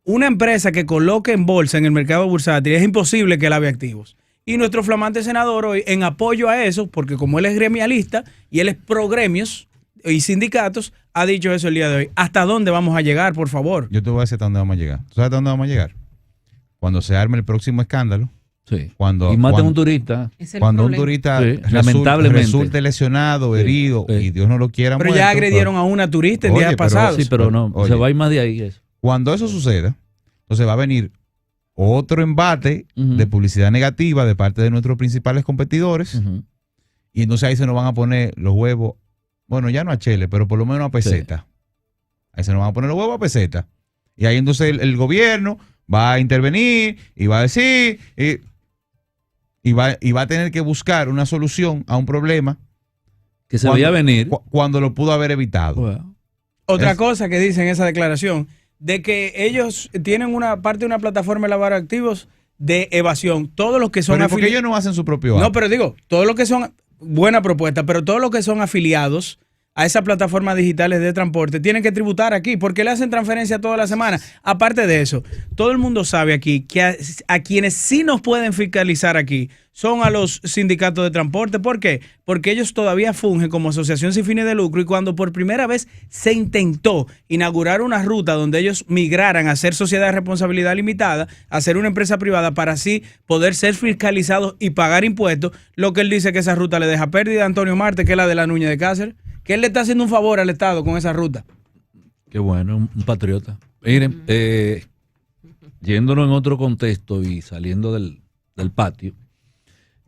Una empresa que coloque en bolsa en el mercado bursátil es imposible que lave activos. Y nuestro flamante senador hoy, en apoyo a eso, porque como él es gremialista y él es pro gremios y sindicatos, ha dicho eso el día de hoy. ¿Hasta dónde vamos a llegar, por favor? Yo te voy a decir hasta dónde vamos a llegar. ¿Tú sabes hasta dónde vamos a llegar? Cuando se arme el próximo escándalo. Sí. Cuando, y maten a un turista. Cuando un turista lamentablemente resulte lesionado, herido, y Dios no lo quiera Pero muerto, ya agredieron a una turista el día pasado. Sí, pero no, se va a ir más de ahí eso. Cuando eso suceda, entonces va a venir otro embate de publicidad negativa de parte de nuestros principales competidores, y entonces ahí se nos van a poner los huevos, bueno, ya no a chele, pero por lo menos a peseta. Sí. Ahí se nos van a poner los huevos a peseta. Y ahí entonces el gobierno va a intervenir y va a decir, y va a tener que buscar una solución a un problema que se veía venir cuando lo pudo haber evitado. Bueno. Otra cosa que dice en esa declaración, de que ellos tienen una parte de una plataforma de lavar activos de evasión. Todos los que son afiliados. Porque ellos no hacen su propio app. No, pero digo, todos los que son, buena propuesta, pero todos los que son afiliados a esas plataformas digitales de transporte tienen que tributar aquí, porque le hacen transferencia toda la semana. Aparte de eso, todo el mundo sabe aquí que a quienes sí nos pueden fiscalizar aquí son a los sindicatos de transporte. ¿Por qué? Porque ellos todavía fungen como asociación sin fines de lucro, y cuando por primera vez se intentó inaugurar una ruta donde ellos migraran a ser sociedad de responsabilidad limitada, a ser una empresa privada para así poder ser fiscalizados y pagar impuestos, lo que él dice que esa ruta le deja pérdida a Antonio Marte, que es la de la Nuña de Cáceres, que él le está haciendo un favor al Estado con esa ruta. Qué bueno, un patriota. Miren, yéndonos en otro contexto y saliendo del patio,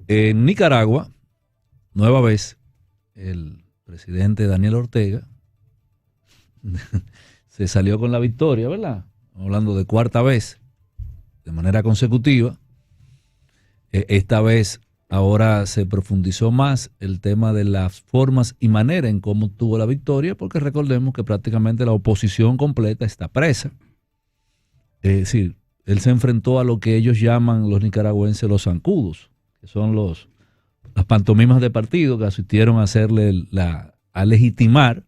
en Nicaragua, nueva vez, el presidente Daniel Ortega se salió con la victoria, ¿verdad? Hablando de cuarta vez, de manera consecutiva. Esta vez, ahora se profundizó más el tema de las formas y manera en cómo obtuvo la victoria, porque recordemos que prácticamente la oposición completa está presa. Es decir, él se enfrentó a lo que ellos llaman los nicaragüenses los zancudos, que son las pantomimas de partido que asistieron a hacerle a legitimar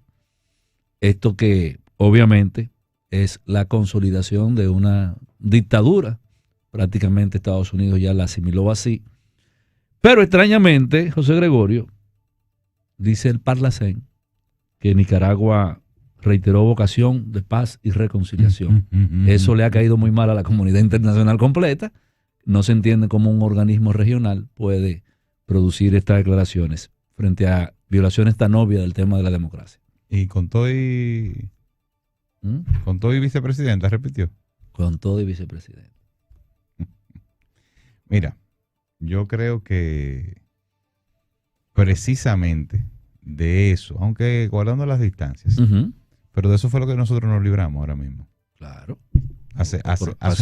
esto que obviamente es la consolidación de una dictadura. Prácticamente Estados Unidos ya la asimiló así. Pero extrañamente, José Gregorio, dice el Parlacén que Nicaragua reiteró vocación de paz y reconciliación. Eso le ha caído muy mal a la comunidad internacional completa. No se entiende cómo un organismo regional puede producir estas declaraciones frente a violaciones tan obvias del tema de la democracia. Y con todo y vicepresidenta, repitió. Con todo y vicepresidenta. Mira, yo creo que precisamente de eso, aunque guardando las distancias, pero de eso fue lo que nosotros nos libramos ahora mismo. Claro. Hace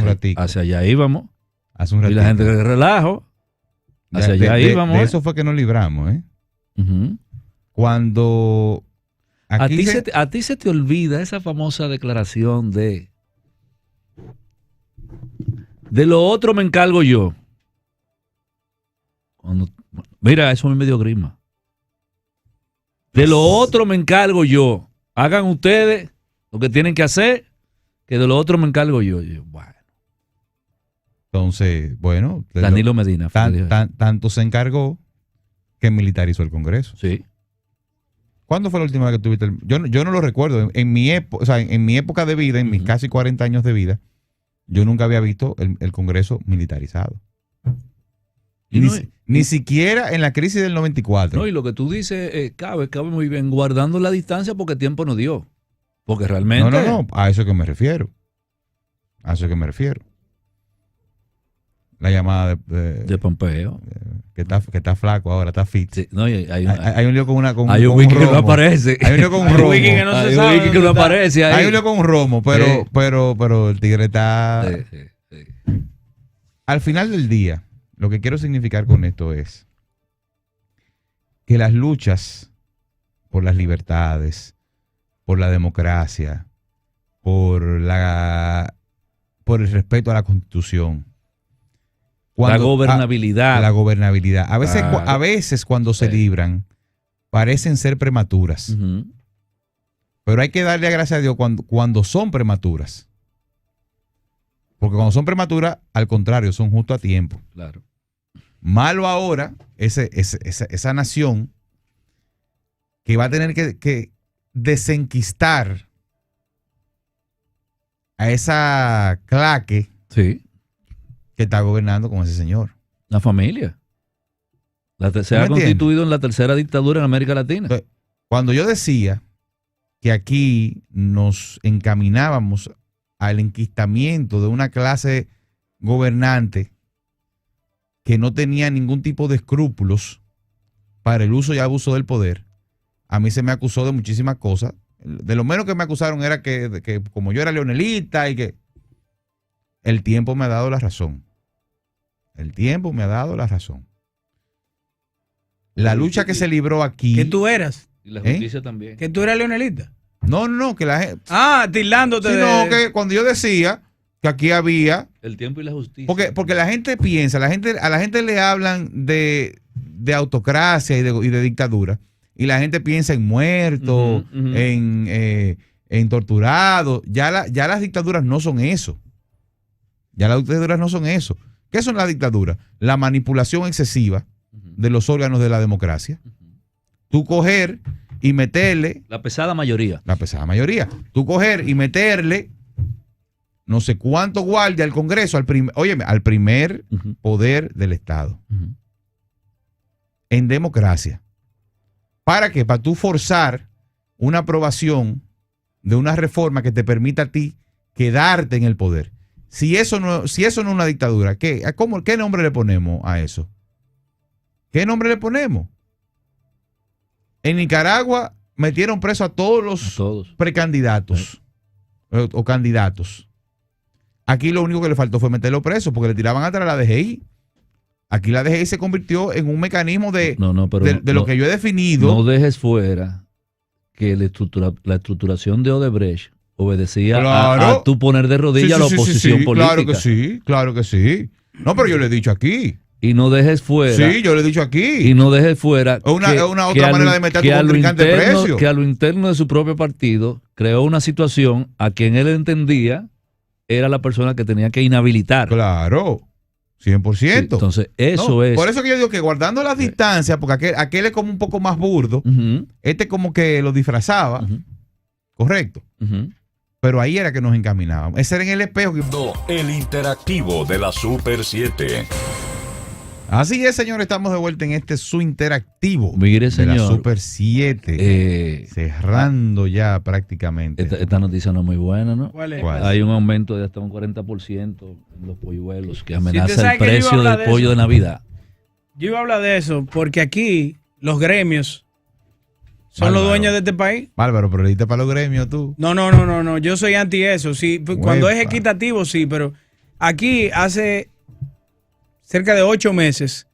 un ratito. Hacia allá íbamos. Hace un ratito. Y la gente que relajo. Hacia allá íbamos. De eso fue que nos libramos, ¿eh? Cuando... A ti se te olvida esa famosa declaración de lo otro me encargo yo. Mira, eso me dio grima. De lo otro me encargo yo. Hagan ustedes lo que tienen que hacer, que de lo otro me encargo yo. Bueno. Entonces, bueno. Danilo Medina. Tanto se encargó que militarizó el Congreso. Sí. ¿Cuándo fue la última vez que tuviste? Yo no lo recuerdo. En mi época de vida, en mis casi 40 años de vida, yo nunca había visto el Congreso militarizado. Ni siquiera en la crisis del 94. No, y lo que tú dices cabe muy bien, guardando la distancia porque tiempo no dio. Porque realmente... No, a eso que me refiero. La llamada de Pompeo. Que está flaco ahora, está fit. Sí, no, hay un lío con hay un wiki que no aparece. Hay un lío con un romo. Hay un wiki que no aparece ahí. Hay un lío con un romo, pero el tigre está... Sí. Al final del día, lo que quiero significar con esto es que las luchas por las libertades, por la democracia, por el respeto a la Constitución. La gobernabilidad. La gobernabilidad. A veces, Claro. a veces cuando se libran, parecen ser prematuras. Ujú. Pero hay que darle gracias a Dios cuando son prematuras. Porque cuando son prematuras, al contrario, son justo a tiempo. Claro. Malo ahora, esa nación que va a tener que desenquistar a esa claque Sí. que está gobernando con ese señor. La familia. Se ¿Me ha entiendes? constituido en la tercera dictadura en América Latina. Entonces, cuando yo decía que aquí nos encaminábamos al enquistamiento de una clase gobernante que no tenía ningún tipo de escrúpulos para el uso y abuso del poder, a mí se me acusó de muchísimas cosas. De lo menos que me acusaron era que como yo era leonelita y que el tiempo me ha dado la razón. El tiempo me ha dado la razón. La lucha que se libró aquí. ¿Qué tú eras? Y la ¿Eh? justicia también. ¿Que tú eras leonelita? No, que la gente. Tildándote Sino que cuando yo decía que aquí había. El tiempo y la justicia. Porque la gente piensa, a la gente le hablan de autocracia y de dictadura. Y la gente piensa en muertos, Ujú, ujú. en torturados. Ya las dictaduras no son eso. Ya las dictaduras no son eso. ¿Qué son las dictaduras? La manipulación excesiva de los órganos de la democracia. Tú coger y meterle. La pesada mayoría. La pesada mayoría. Tú coger y meterle no sé cuánto guardia al Congreso, al primer Ujú. poder del Estado. Ujú. En democracia. ¿Para qué? Para tú forzar una aprobación de una reforma que te permita a ti quedarte en el poder. Si eso no es una dictadura, ¿qué nombre le ponemos a eso? ¿Qué nombre le ponemos? En Nicaragua metieron preso a todos los precandidatos o candidatos. Aquí lo único que le faltó fue meterlo preso porque le tiraban atrás a la DGI. Aquí la DGI se convirtió en un mecanismo de lo que yo he definido. No dejes fuera que la estructuración de Odebrecht obedecía a tú poner de rodillas a la oposición política. Claro que sí. No, pero yo le he dicho aquí. Y no dejes fuera. Sí, yo le he dicho aquí. Y no dejes fuera. Es una otra manera de meter a tu contrincante preso. Que a lo interno de su propio partido creó una situación a quien él entendía era la persona que tenía que inhabilitar. Claro. 100%. Sí, entonces, eso es. Por eso que yo digo que guardando las distancias, porque aquel es como un poco más burdo, este como que lo disfrazaba, correcto. Pero ahí era que nos encaminábamos. Ese era en el espejo. El interactivo de la Super 7. Así es, señor, estamos de vuelta en su interactivo. Mire, de señor, la Super 7. Cerrando ya prácticamente. Esta noticia no es muy buena, ¿no? ¿Cuál es? Hay un aumento de hasta un 40% en los polluelos que usted amenaza sabe el que yo iba a precio hablar del de pollo eso. de Navidad. Yo iba a hablar de eso porque aquí los gremios son los dueños de este país. Bárbaro, pero le diste para los gremios tú. No. Yo soy anti eso. Sí, cuando es Uepa. equitativo, sí, pero aquí hace cerca de 8 meses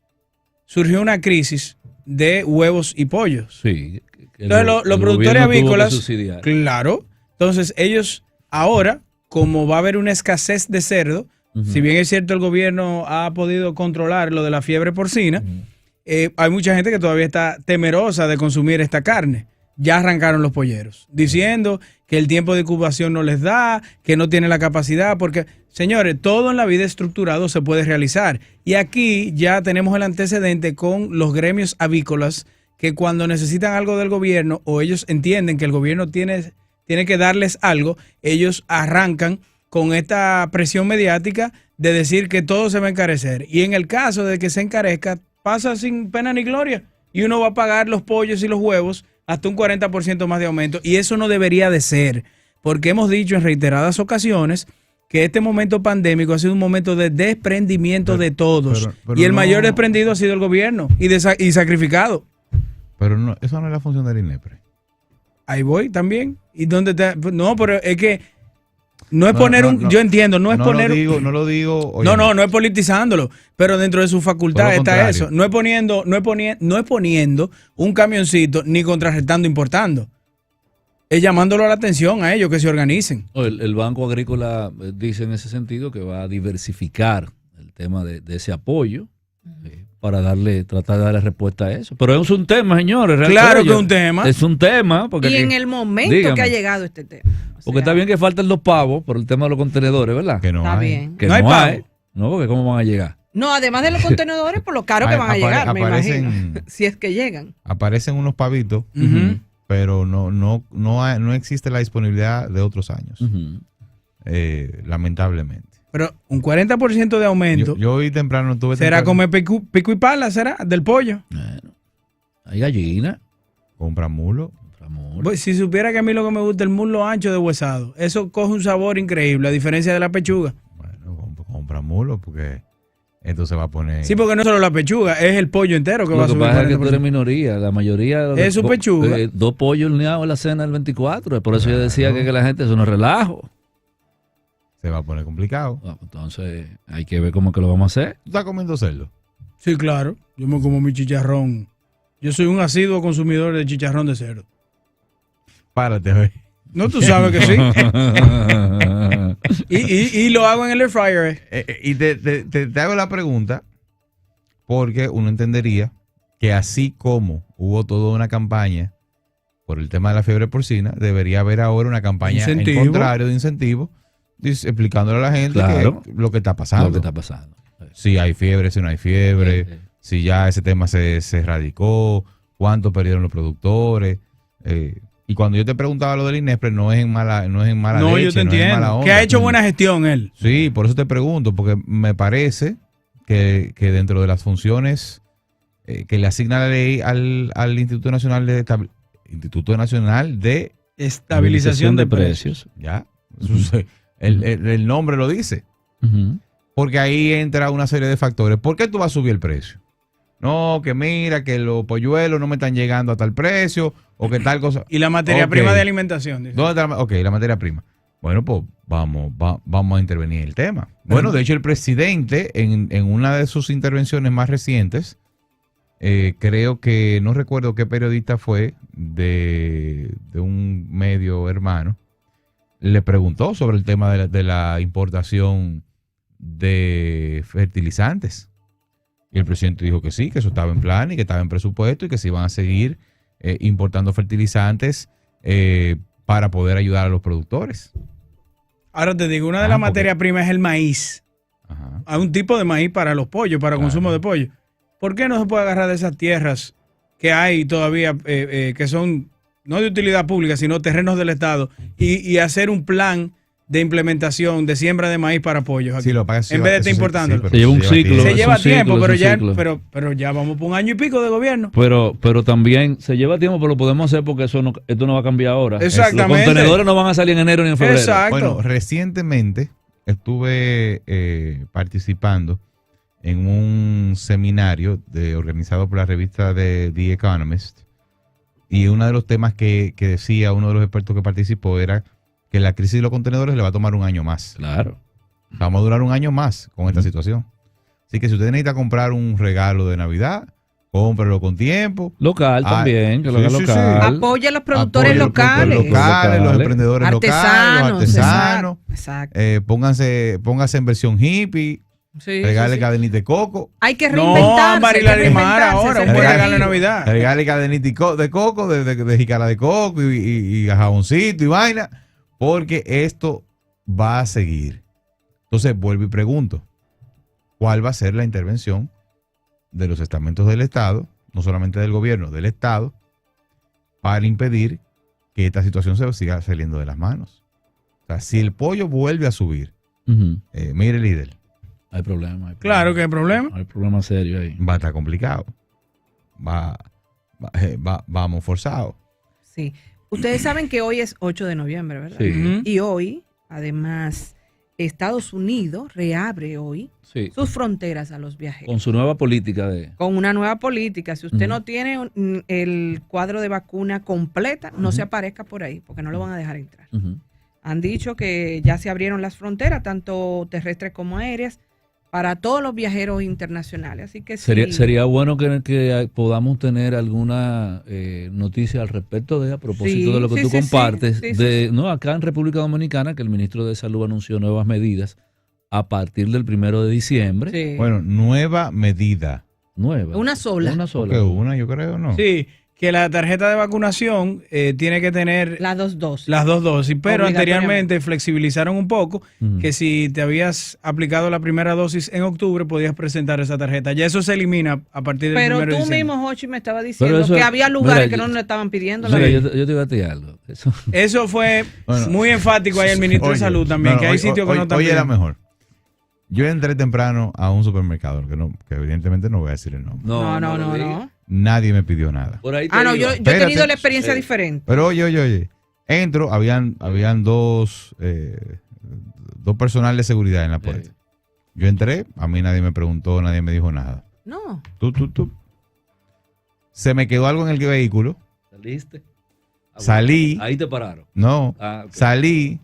surgió una crisis de huevos y pollos. Sí. Entonces los productores avícolas, claro, entonces ellos ahora, como va a haber una escasez de cerdo, si bien es cierto el gobierno ha podido controlar lo de la fiebre porcina, hay mucha gente que todavía está temerosa de consumir esta carne. Ya arrancaron los polleros, diciendo que el tiempo de incubación no les da, que no tienen la capacidad, porque, señores, todo en la vida estructurado se puede realizar. Y aquí ya tenemos el antecedente con los gremios avícolas, que cuando necesitan algo del gobierno o ellos entienden que el gobierno tiene que darles algo, ellos arrancan con esta presión mediática de decir que todo se va a encarecer. Y en el caso de que se encarezca, pasa sin pena ni gloria. Y uno va a pagar los pollos y los huevos hasta un 40% más de aumento. Y eso no debería de ser, porque hemos dicho en reiteradas ocasiones que este momento pandémico ha sido un momento de desprendimiento de todos. pero y el no. mayor desprendido ha sido el gobierno y sacrificado. Pero no, eso no es la función del INEPRE. Ahí voy también. ¿Y dónde está? No, pero es que no es poner yo entiendo, no es poner. No lo digo. Oye, No es politizándolo, pero dentro de su facultad Por lo está contrario. eso. No es poniendo un camioncito ni contrarrestando importando. Es llamándolo a la atención a ellos que se organicen. El Banco Agrícola dice en ese sentido que va a diversificar el tema de ese apoyo para tratar de darle respuesta a eso. Pero es un tema, señores. Claro que es un tema. Es un tema. Porque y en el momento que ha llegado este tema. Porque está bien que faltan los pavos por el tema de los contenedores, ¿verdad? Que no Está hay. bien. Que No hay pavo. No, porque ¿cómo van a llegar? No, además de los contenedores, por lo caro que van a llegar, me imagino. Si es que llegan. Aparecen unos pavitos, pero no existe la disponibilidad de otros años. Lamentablemente. Pero un 40% de aumento. Yo hoy temprano tuve. ¿Será comer pico y pala? ¿Será? ¿Del pollo? Bueno, hay gallina. Compra mulo. Pues, si supiera que a mí lo que me gusta es el muslo ancho de huesado. Eso coge un sabor increíble, a diferencia de la pechuga. Bueno, compra mulo porque entonces va a poner. Sí, porque no solo la pechuga, es el pollo entero que va a subir. Lo que pasa es que tú 40%. eres minoría. La mayoría. Es su pechuga. 2 pollos horneados en la cena del 24. Por eso yo decía que la gente, eso no es relajo. Se va a poner complicado. Entonces hay que ver cómo que lo vamos a hacer. ¿Tú estás comiendo cerdo? Sí, claro. Yo me como mi chicharrón. Yo soy un asiduo consumidor de chicharrón de cerdo. Párate, güey. No, tú sabes que sí. y lo hago en el air fryer. Y te hago la pregunta porque uno entendería que así como hubo toda una campaña por el tema de la fiebre porcina, debería haber ahora una campaña en contrario de incentivo, explicándole a la gente lo que está pasando. Lo que está pasando. Si hay fiebre, si no hay fiebre, si ya ese tema se erradicó, cuánto perdieron los productores. Y cuando yo te preguntaba lo del INESPRE, no es en mala leche, yo te entiendo. No es en mala onda. Que ha hecho buena gestión él. Sí, por eso te pregunto, porque me parece que dentro de las funciones que le asigna la ley al Instituto Nacional de Estabilización de Precios. Ya, el nombre lo dice. Porque ahí entra una serie de factores. ¿Por qué tú vas a subir el precio? No, que mira, que los polluelos no me están llegando a tal precio, o que tal cosa. Y la materia prima de alimentación. Dice. ¿Dónde está la materia prima. Bueno, pues vamos a intervenir en el tema. Bueno, de hecho, el presidente, en una de sus intervenciones más recientes, creo que, no recuerdo qué periodista fue, de un medio hermano, le preguntó sobre el tema de la importación de fertilizantes. Y el presidente dijo que sí, que eso estaba en plan y que estaba en presupuesto y que se iban a seguir importando fertilizantes para poder ayudar a los productores. Ahora te digo, una de las materias primas es el maíz. Ajá. Hay un tipo de maíz para los pollos, para consumo de pollo. ¿Por qué no se puede agarrar de esas tierras que hay todavía, que son no de utilidad pública, sino terrenos del Estado, y hacer un plan de implementación de siembra de maíz para pollos aquí, sí, lo pasa, en vez de estar importándolo? Se lleva un ciclo. Se lleva tiempo, pero ya vamos por un año y pico de gobierno. Pero también se lleva tiempo, pero lo podemos hacer porque esto no va a cambiar ahora. Exactamente. Los contenedores no van a salir en enero ni en febrero. Exacto. Bueno, recientemente estuve participando en un seminario organizado por la revista de The Economist, y uno de los temas que decía uno de los expertos que participó era que la crisis de los contenedores le va a tomar un año más. Claro. Vamos a durar un año más con esta situación. Así que si usted necesita comprar un regalo de Navidad, cómprelo con tiempo. Local también, que lo haga local. Sí. Apoya a los productores locales. Los emprendedores locales, los artesanos. Exacto. Póngase en versión hippie. Regale cadenita de coco. Hay que reinventarse. No, y Larimar ahora, un buen regalo de Navidad. Regale cadenita de coco, de jícara de coco y jaboncito y vaina, porque esto va a seguir. Entonces vuelvo y pregunto, ¿cuál va a ser la intervención de los estamentos del Estado, no solamente del gobierno, del Estado, para impedir que esta situación se siga saliendo de las manos? O sea, si el pollo vuelve a subir, mire, líder, hay problema. Claro que hay problema. Hay problema serio ahí. Va a estar complicado. Vamos forzados. Sí. Ustedes saben que hoy es 8 de noviembre, ¿verdad? Sí. Y hoy, además, Estados Unidos reabre hoy sus fronteras a los viajeros. Con su nueva política Con una nueva política. Si usted no tiene el cuadro de vacuna completa, no se aparezca por ahí, porque no lo van a dejar entrar. Han dicho que ya se abrieron las fronteras, tanto terrestres como aéreas, para todos los viajeros internacionales. Así que sería bueno que podamos tener alguna noticia al respecto a propósito de lo que tú compartes. No, acá en República Dominicana, que el ministro de Salud anunció nuevas medidas a partir del 1 de diciembre. Sí. Bueno, nueva medida. Nueva. Una sola. Porque una, yo creo, ¿no? Sí, que la tarjeta de vacunación tiene que tener las 2 dosis. Las 2 dosis, pero anteriormente flexibilizaron un poco que si te habías aplicado la primera dosis en octubre podías presentar esa tarjeta. Ya eso se elimina a partir del 1 de diciembre. Pero tú mismo, Jochi, me estabas diciendo que había lugares que no nos estaban pidiendo. Yo te iba a decir algo. Eso fue muy enfático ahí el ministro de Salud también, que hay sitios que no están pidiendo. Oye, la mejor. Yo entré temprano a un supermercado, que evidentemente no voy a decir el nombre. No. Nadie me pidió nada. Yo he tenido la experiencia diferente. Pero oye. Entro, habían dos personal de seguridad en la puerta. Yo entré, a mí nadie me preguntó, nadie me dijo nada. No. Tú. Se me quedó algo en el vehículo. ¿Saliste? Salí. Ahí te pararon. No. Okay. Salí.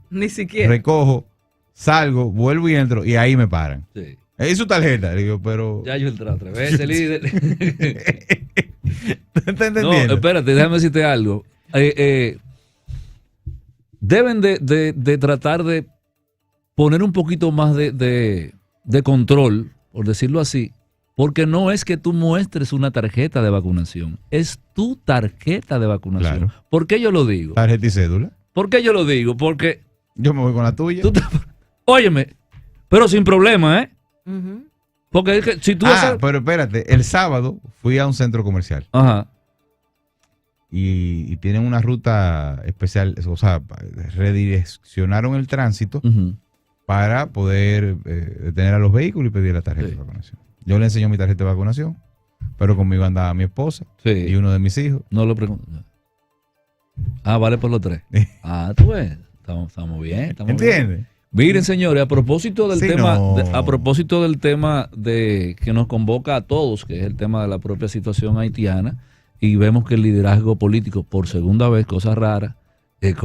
Ni siquiera. Recojo, salgo, vuelvo y entro y ahí me paran. Sí. Es su tarjeta, digo, pero... Ya yo entré otra vez, líder. ¿Estás entendiendo? No, espérate, déjame decirte algo. Deben de tratar de poner un poquito más de control, por decirlo así, porque no es que tú muestres una tarjeta de vacunación, es tu tarjeta de vacunación. Claro. ¿Por qué yo lo digo? ¿Tarjeta y cédula? ¿Por qué yo lo digo? Porque... Yo me voy con la tuya. Óyeme, pero sin problema, ¿eh? Porque es que si tú pero espérate, el sábado fui a un centro comercial. Ajá. Y tienen una ruta especial, o sea, redireccionaron el tránsito para poder detener a los vehículos y pedir la tarjeta de vacunación. Yo le enseño mi tarjeta de vacunación, pero conmigo andaba mi esposa y uno de mis hijos. No lo pregunto. Vale por los 3. Tú ves, estamos bien. ¿Entiendes? Miren, señores, a propósito del tema de que nos convoca a todos, que es el tema de la propia situación haitiana, y vemos que el liderazgo político, por segunda vez, cosa rara, de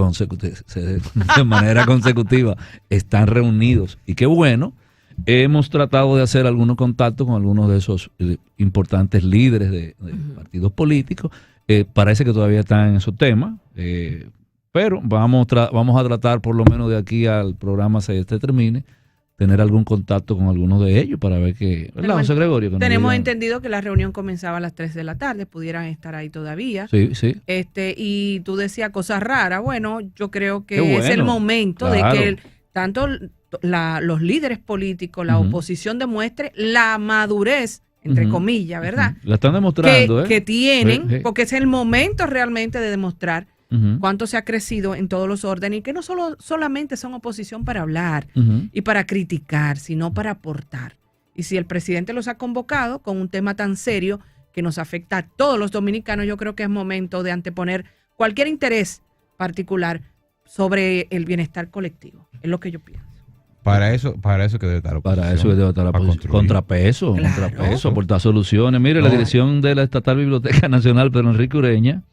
manera consecutiva, están reunidos. Y qué bueno, hemos tratado de hacer algunos contactos con algunos de esos importantes líderes de partidos políticos. Parece que todavía están en esos temas. Pero vamos a tratar, por lo menos de aquí al programa se termine, tener algún contacto con algunos de ellos para ver que... ¿Verdad, José Gregorio? Tenemos entendido que la reunión comenzaba a las 3 de la tarde, pudieran estar ahí todavía. Sí. Y tú decías cosas raras. Bueno, yo creo que es el momento de que tanto los líderes políticos, la oposición demuestre la madurez, entre comillas, ¿verdad? La están demostrando, que tienen, porque es el momento realmente de demostrar cuánto se ha crecido en todos los órdenes y que no solamente son oposición para hablar y para criticar, sino para aportar. Y si el presidente los ha convocado con un tema tan serio que nos afecta a todos los dominicanos, yo creo que es momento de anteponer cualquier interés particular sobre el bienestar colectivo. Es lo que yo pienso. Para eso que debe estar la oposición. Para eso debe estar la oposición. Contrapeso, aportar soluciones. Mire, la dirección de la Estatal Biblioteca Nacional, Pedro Enrique Ureña,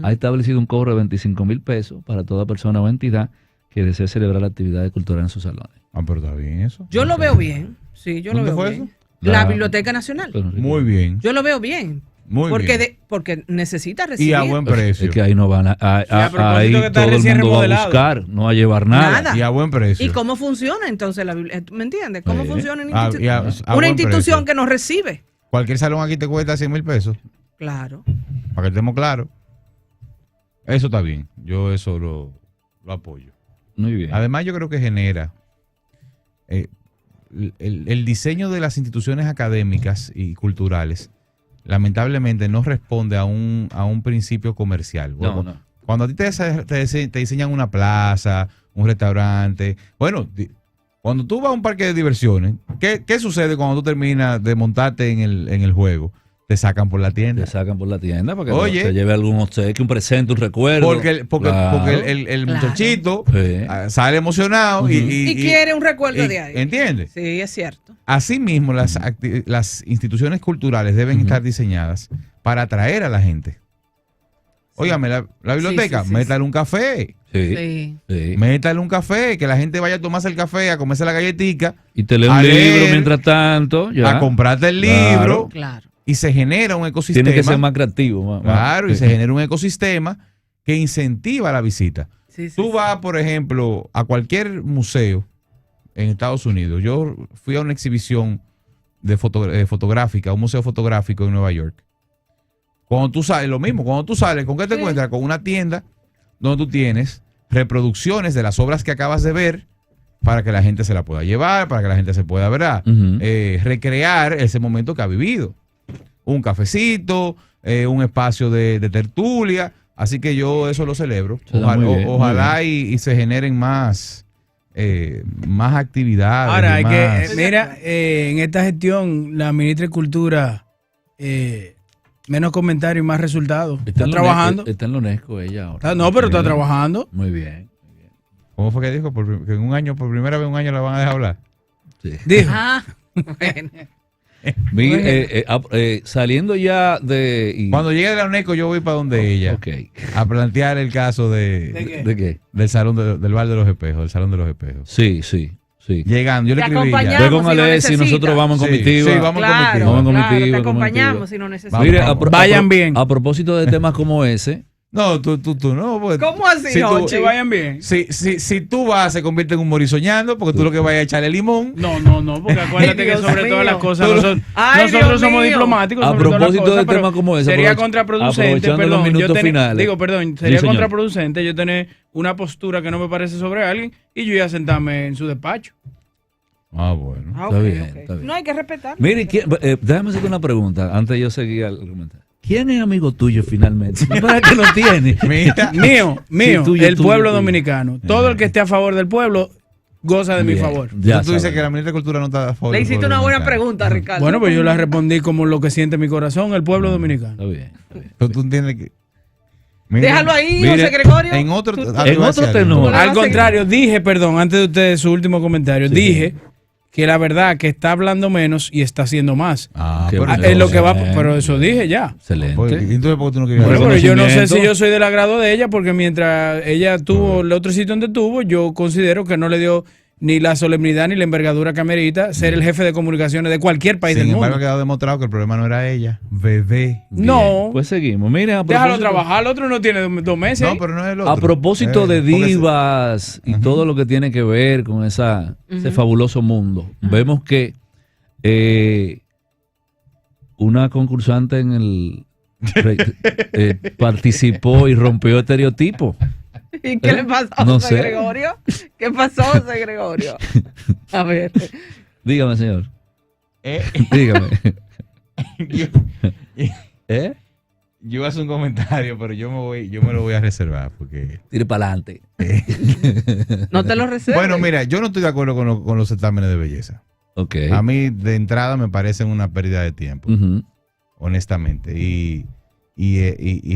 ha establecido un cobro de 25,000 pesos para toda persona o entidad que desee celebrar actividades culturales en sus salones. Pero está bien eso. Yo lo veo bien. Sí, yo lo veo bien. Eso? La Biblioteca Nacional. Muy bien. Yo lo veo bien. Porque necesita recibir. Y a buen precio. Es que ahí no van ahí todo el mundo va a buscar, no a llevar nada. Y a buen precio. ¿Y cómo funciona entonces la biblioteca? ¿Me entiendes? ¿Cómo funciona una institución que nos recibe? Cualquier salón aquí te cuesta 100,000 pesos. Claro. Para que estemos claros. Eso está bien. Yo eso lo apoyo. Muy bien. Además, yo creo que genera el diseño de las instituciones académicas y culturales. Lamentablemente no responde a un principio comercial. No. Cuando a ti te diseñan una plaza, un restaurante, bueno, cuando tú vas a un parque de diversiones, ¿qué sucede cuando tú terminas de montarte en el juego? Te sacan por la tienda. Para que se lleve algún obsequio, un presente, un recuerdo. Porque el muchachito sale emocionado y quiere un recuerdo de ahí. ¿Entiendes? Sí, es cierto. Asimismo, las instituciones culturales deben estar diseñadas para atraer a la gente. Óigame, la biblioteca, métale un café. Sí. Métale un café, que la gente vaya a tomarse el café, a comerse la galletica. Y te lee a un libro leer, mientras tanto. Ya. A comprarte el libro. Claro. Y se genera un ecosistema. Tiene que ser más creativo. Claro, y se genera un ecosistema que incentiva la visita. Tú vas, por ejemplo, a cualquier museo en Estados Unidos. Yo fui a una exhibición de fotográfica, un museo fotográfico en Nueva York. Cuando tú sales, lo mismo, cuando tú sales, ¿con qué te encuentras? Con una tienda donde tú tienes reproducciones de las obras que acabas de ver para que la gente se la pueda llevar, para que la gente se pueda, ¿verdad? Recrear ese momento que ha vivido. Un cafecito, un espacio de tertulia. Así que yo eso lo celebro. Ojalá y se generen más actividades. Ahora, hay más... que, mira, en esta gestión, la ministra de Cultura, menos comentarios y más resultados. Está trabajando. Está en la UNESCO ella ahora. No, pero está trabajando. Muy bien. ¿Cómo fue que dijo? Que en un año, por primera vez en un año la van a dejar hablar. Sí. Dijo. Bueno. Saliendo ya de... Cuando llegue de la UNESCO yo voy para donde ella a plantear el caso ¿De qué? Del salón del bar de los espejos, del salón de los espejos. Sí. Llegando, yo le escribí ya. Ve con Alessi y nosotros vamos en comitiva. Sí, vamos en comitiva. Te acompañamos si no necesitas. Mire, vayan bien. A propósito de temas como ese... No, tú no. Pues, ¿Cómo así, si vayan bien. Si tú vas, se convierte en un morisoñando, porque tú lo que vas a echarle limón. No, porque acuérdate que sobre todas las cosas nosotros somos diplomáticos. A propósito de temas como ese, sería contraproducente, perdón, sería contraproducente yo tener una postura que no me parece sobre alguien y yo iba a sentarme en su despacho. Bueno. Está bien. No hay que respetar. Mire, déjame hacerte una pregunta antes de yo seguir al comentario. ¿Quién es amigo tuyo finalmente? ¿Para qué lo tiene? Mío, tuyo, el pueblo dominicano. Todo el que esté a favor del pueblo goza de mi favor. Tú dices que la ministra de Cultura no está a favor. Le hiciste una buena pregunta, Ricardo. Bueno, pues yo la respondí como lo que siente mi corazón, el pueblo dominicano. Está bien. Pero tú entiendes que... Déjalo ahí, José Gregorio. En otro tenor. Al contrario, dije, perdón, antes de usted su último comentario, dije que la verdad que está hablando menos y está haciendo más. Es lo que va, pero eso dije ya. Excelente. Entonces, ¿por qué tú no querías? Pero yo no sé si yo soy del agrado de ella, porque mientras ella tuvo el otro sitio donde tuvo, yo considero que no le dio ni la solemnidad ni la envergadura que amerita ser el jefe de comunicaciones de cualquier país del mundo. Sin embargo, ha quedado demostrado que el problema no era ella. Bebé. No. Pues seguimos. Mira, déjalo trabajar, el otro no tiene 2 meses. No, pero no es el otro. A propósito de divas y todo lo que tiene que ver con ese fabuloso mundo, vemos que una concursante en el participó y rompió estereotipos. ¿Y qué le pasó a José Gregorio? ¿Qué pasó, José Gregorio? A ver. Dígame, señor. Dígame. Yo voy a hacer un comentario, pero yo me lo voy a reservar porque... Tire para adelante. No te lo reserves. Bueno, mira, yo no estoy de acuerdo con los certámenes de belleza. Okay. A mí, de entrada, me parecen una pérdida de tiempo, honestamente. Y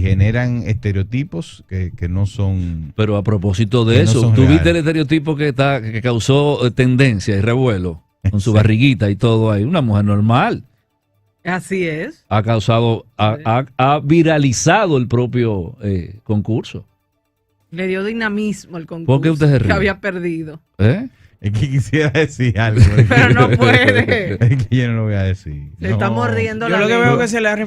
generan estereotipos que no son... Pero a propósito de eso, ¿tú viste el estereotipo que causó tendencia y revuelo con su barriguita y todo ahí? Una mujer normal. Así es. Ha causado, ha viralizado el propio concurso. Le dio dinamismo al concurso. ¿Por qué usted se ríe? Que había perdido. Es que quisiera decir algo. Pero no puede. Es que yo no lo voy a decir. Le estamos riendo yo la lo que lengua. veo que se le ha yo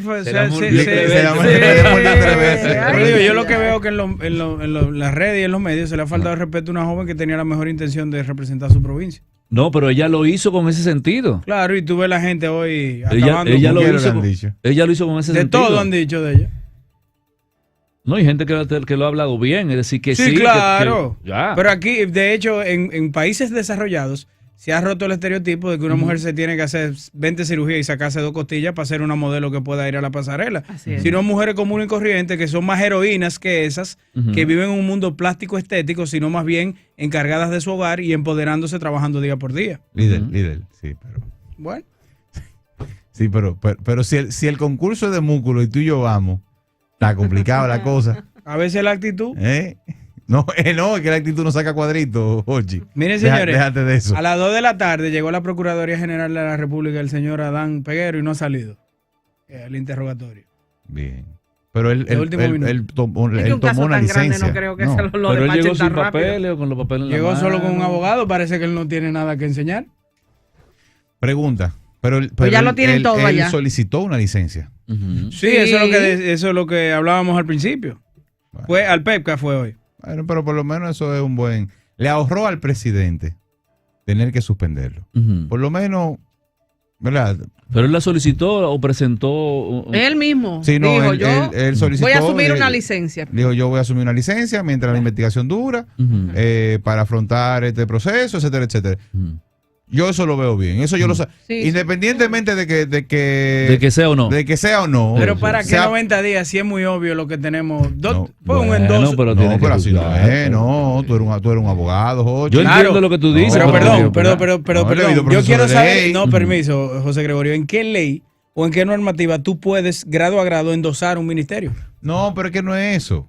lo que veo que en las redes y en los medios se le ha faltado respeto a una joven que tenía la mejor intención de representar su provincia. No, pero ella lo hizo con ese sentido. Claro, y tú ves la gente hoy acabando. Ella lo hizo con ese sentido. De todo han dicho de ella. No, hay gente que lo ha hablado bien, es decir, que sí. Sí, claro. Ya. Pero aquí, de hecho, en países desarrollados se ha roto el estereotipo de que una mujer se tiene que hacer 20 cirugías y sacarse 2 costillas para ser una modelo que pueda ir a la pasarela. Sino mujeres comunes y corrientes que son más heroínas que esas, que viven en un mundo plástico estético, sino más bien encargadas de su hogar y empoderándose trabajando día por día. Líder, sí, pero... Bueno. Sí, pero si el concurso es de músculo y tú y yo vamos... Está complicada la cosa. A veces la actitud. No, es que la actitud no saca cuadritos, Jorge. Miren, señores, déjate de eso. A las 2 de la tarde llegó la Procuraduría General de la República el señor Adán Peguero y no ha salido el interrogatorio. Bien. Pero él tomó una licencia. No creo que No, se lo pero él llegó despachen sin tan rápido. papeles o con los papeles en la Llegó mano. solo con un abogado, parece que él no tiene nada que enseñar. Pregunta. Pero ya lo tienen todo él allá. solicitó una licencia. Sí, eso es lo que hablábamos al principio. Fue al PEPCA fue hoy. Bueno, pero por lo menos eso es un buen... Le ahorró al presidente tener que suspenderlo. Por lo menos, ¿verdad? Pero él la solicitó o presentó... Él mismo Sí, no, dijo, él solicitó... voy a asumir una licencia. Dijo, yo voy a asumir una licencia mientras la investigación dura para afrontar este proceso, etcétera, etcétera. Yo eso lo veo bien. Eso yo lo sé. Sí, independientemente de que de que sea o no. De que sea o no. Pero para que 90 días, si es muy obvio lo que tenemos. Pon un endoso. Pero así no es. No, tú eres un abogado, Jochi. Yo entiendo lo que tú dices. Pero perdón. Yo quiero saber, ley. no, permiso, José Gregorio, ¿en qué ley o en qué normativa tú puedes grado a grado endosar un ministerio? No, pero es que no es eso.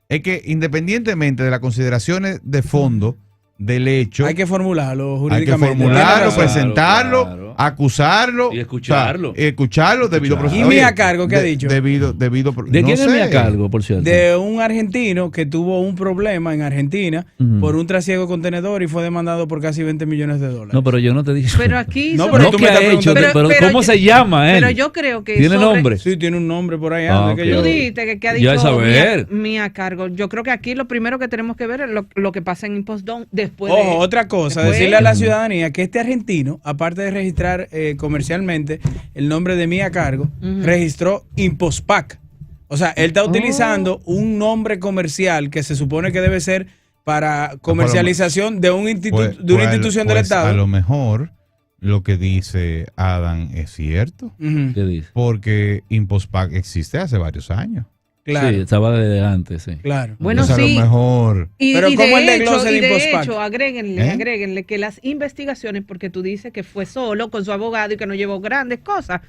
Es que independientemente de las consideraciones de fondo del hecho, hay que formularlo hay que jurídicamente. formularlo, presentarlo, acusarlo y escucharlo. O sea, escucharlo debido proceso. ¿Y Mía Cargo qué ha dicho? Debido ¿De no quién es sé. Mía Cargo, por cierto? De un argentino que tuvo un problema en Argentina por un trasiego de contenedor y fue demandado por casi $20 millones. No, pero yo no te dije. Pero aquí... No, sobre- pero tú me ¿qué ha estás hecho? preguntando. Pero ¿cómo se llama él? Pero yo creo que... ¿Tiene nombre? Sí, tiene un nombre por ahí. Ah, que ok. yo- Tú dijiste que ha Ya dicho saber. Mía Cargo. Yo creo que aquí lo primero que tenemos que ver es lo que pasa en Impostón después Ojo, de... otra cosa, después- decirle a la ciudadanía que este argentino, aparte de registrar comercialmente el nombre de Mía Cargo, registró Impospac. O sea, él está utilizando un nombre comercial que se supone que debe ser para comercialización de una institución del Estado. A lo mejor lo que dice Adam es cierto. ¿Qué dice? Porque Impospac existe hace varios años. Claro. Sí, estaba desde antes, sí. Claro. Bueno, Entonces, sí. a lo mejor... Pero y ¿cómo de el desglose de hecho, Impospac? agréguenle que las investigaciones, porque tú dices que fue solo con su abogado y que no llevó grandes cosas,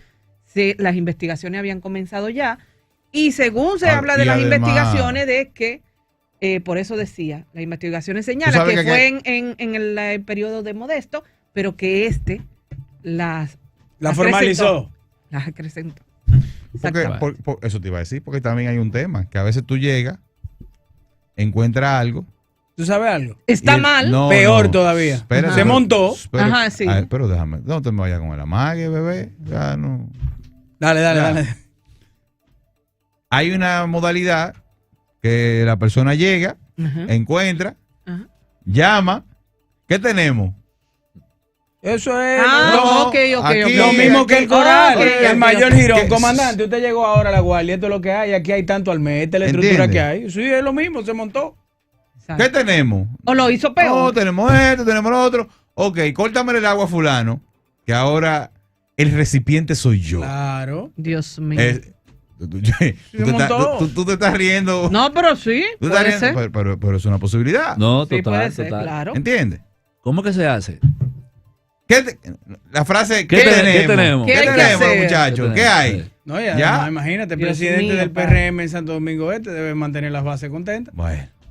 las investigaciones habían comenzado ya, y según se habla de y las además- investigaciones de que, por eso decía, las investigaciones señalan sabes que que fue en el periodo de Modesto, pero que las formalizó. Las acrecentó. Porque, Exactamente. eso te iba a decir, porque también hay un tema, que a veces tú llegas, encuentras algo. ¿Tú sabes algo? Está y mal. Peor todavía. Espérate, Se montó. Ajá, sí. Pero déjame, no te me vayas con el amague, bebé. Ya no. Dale. Hay una modalidad que la persona llega, Ajá. encuentra, Ajá. llama. ¿Qué tenemos? Eso es aquí, lo mismo que el coral, el mayor girón. que- Comandante, usted llegó ahora a la guardia, esto es lo que hay, aquí hay tanto al mes, esta es la estructura que hay. Sí, es lo mismo, se montó. ¿Qué tenemos? O lo hizo peor. No, tenemos esto, tenemos lo otro. Ok, córtame el agua a fulano, que ahora el recipiente soy yo. Claro. Dios mío. Tú te estás riendo. No, pero sí, Tú estás puede riendo, ser. pero es una posibilidad. No, Sí, total, puede ser, total. claro. ¿Entiendes? ¿Cómo que se hace? La frase, ¿Qué ¿qué tenemos? tenemos? ¿Qué ¿Qué hay que tenemos, hacer? muchachos? ¿Qué ¿Qué hay? No, ya, ¿Ya? no, imagínate, el Dios presidente mío, del padre. PRM en Santo Domingo Este debe mantener las bases contentas. Bueno.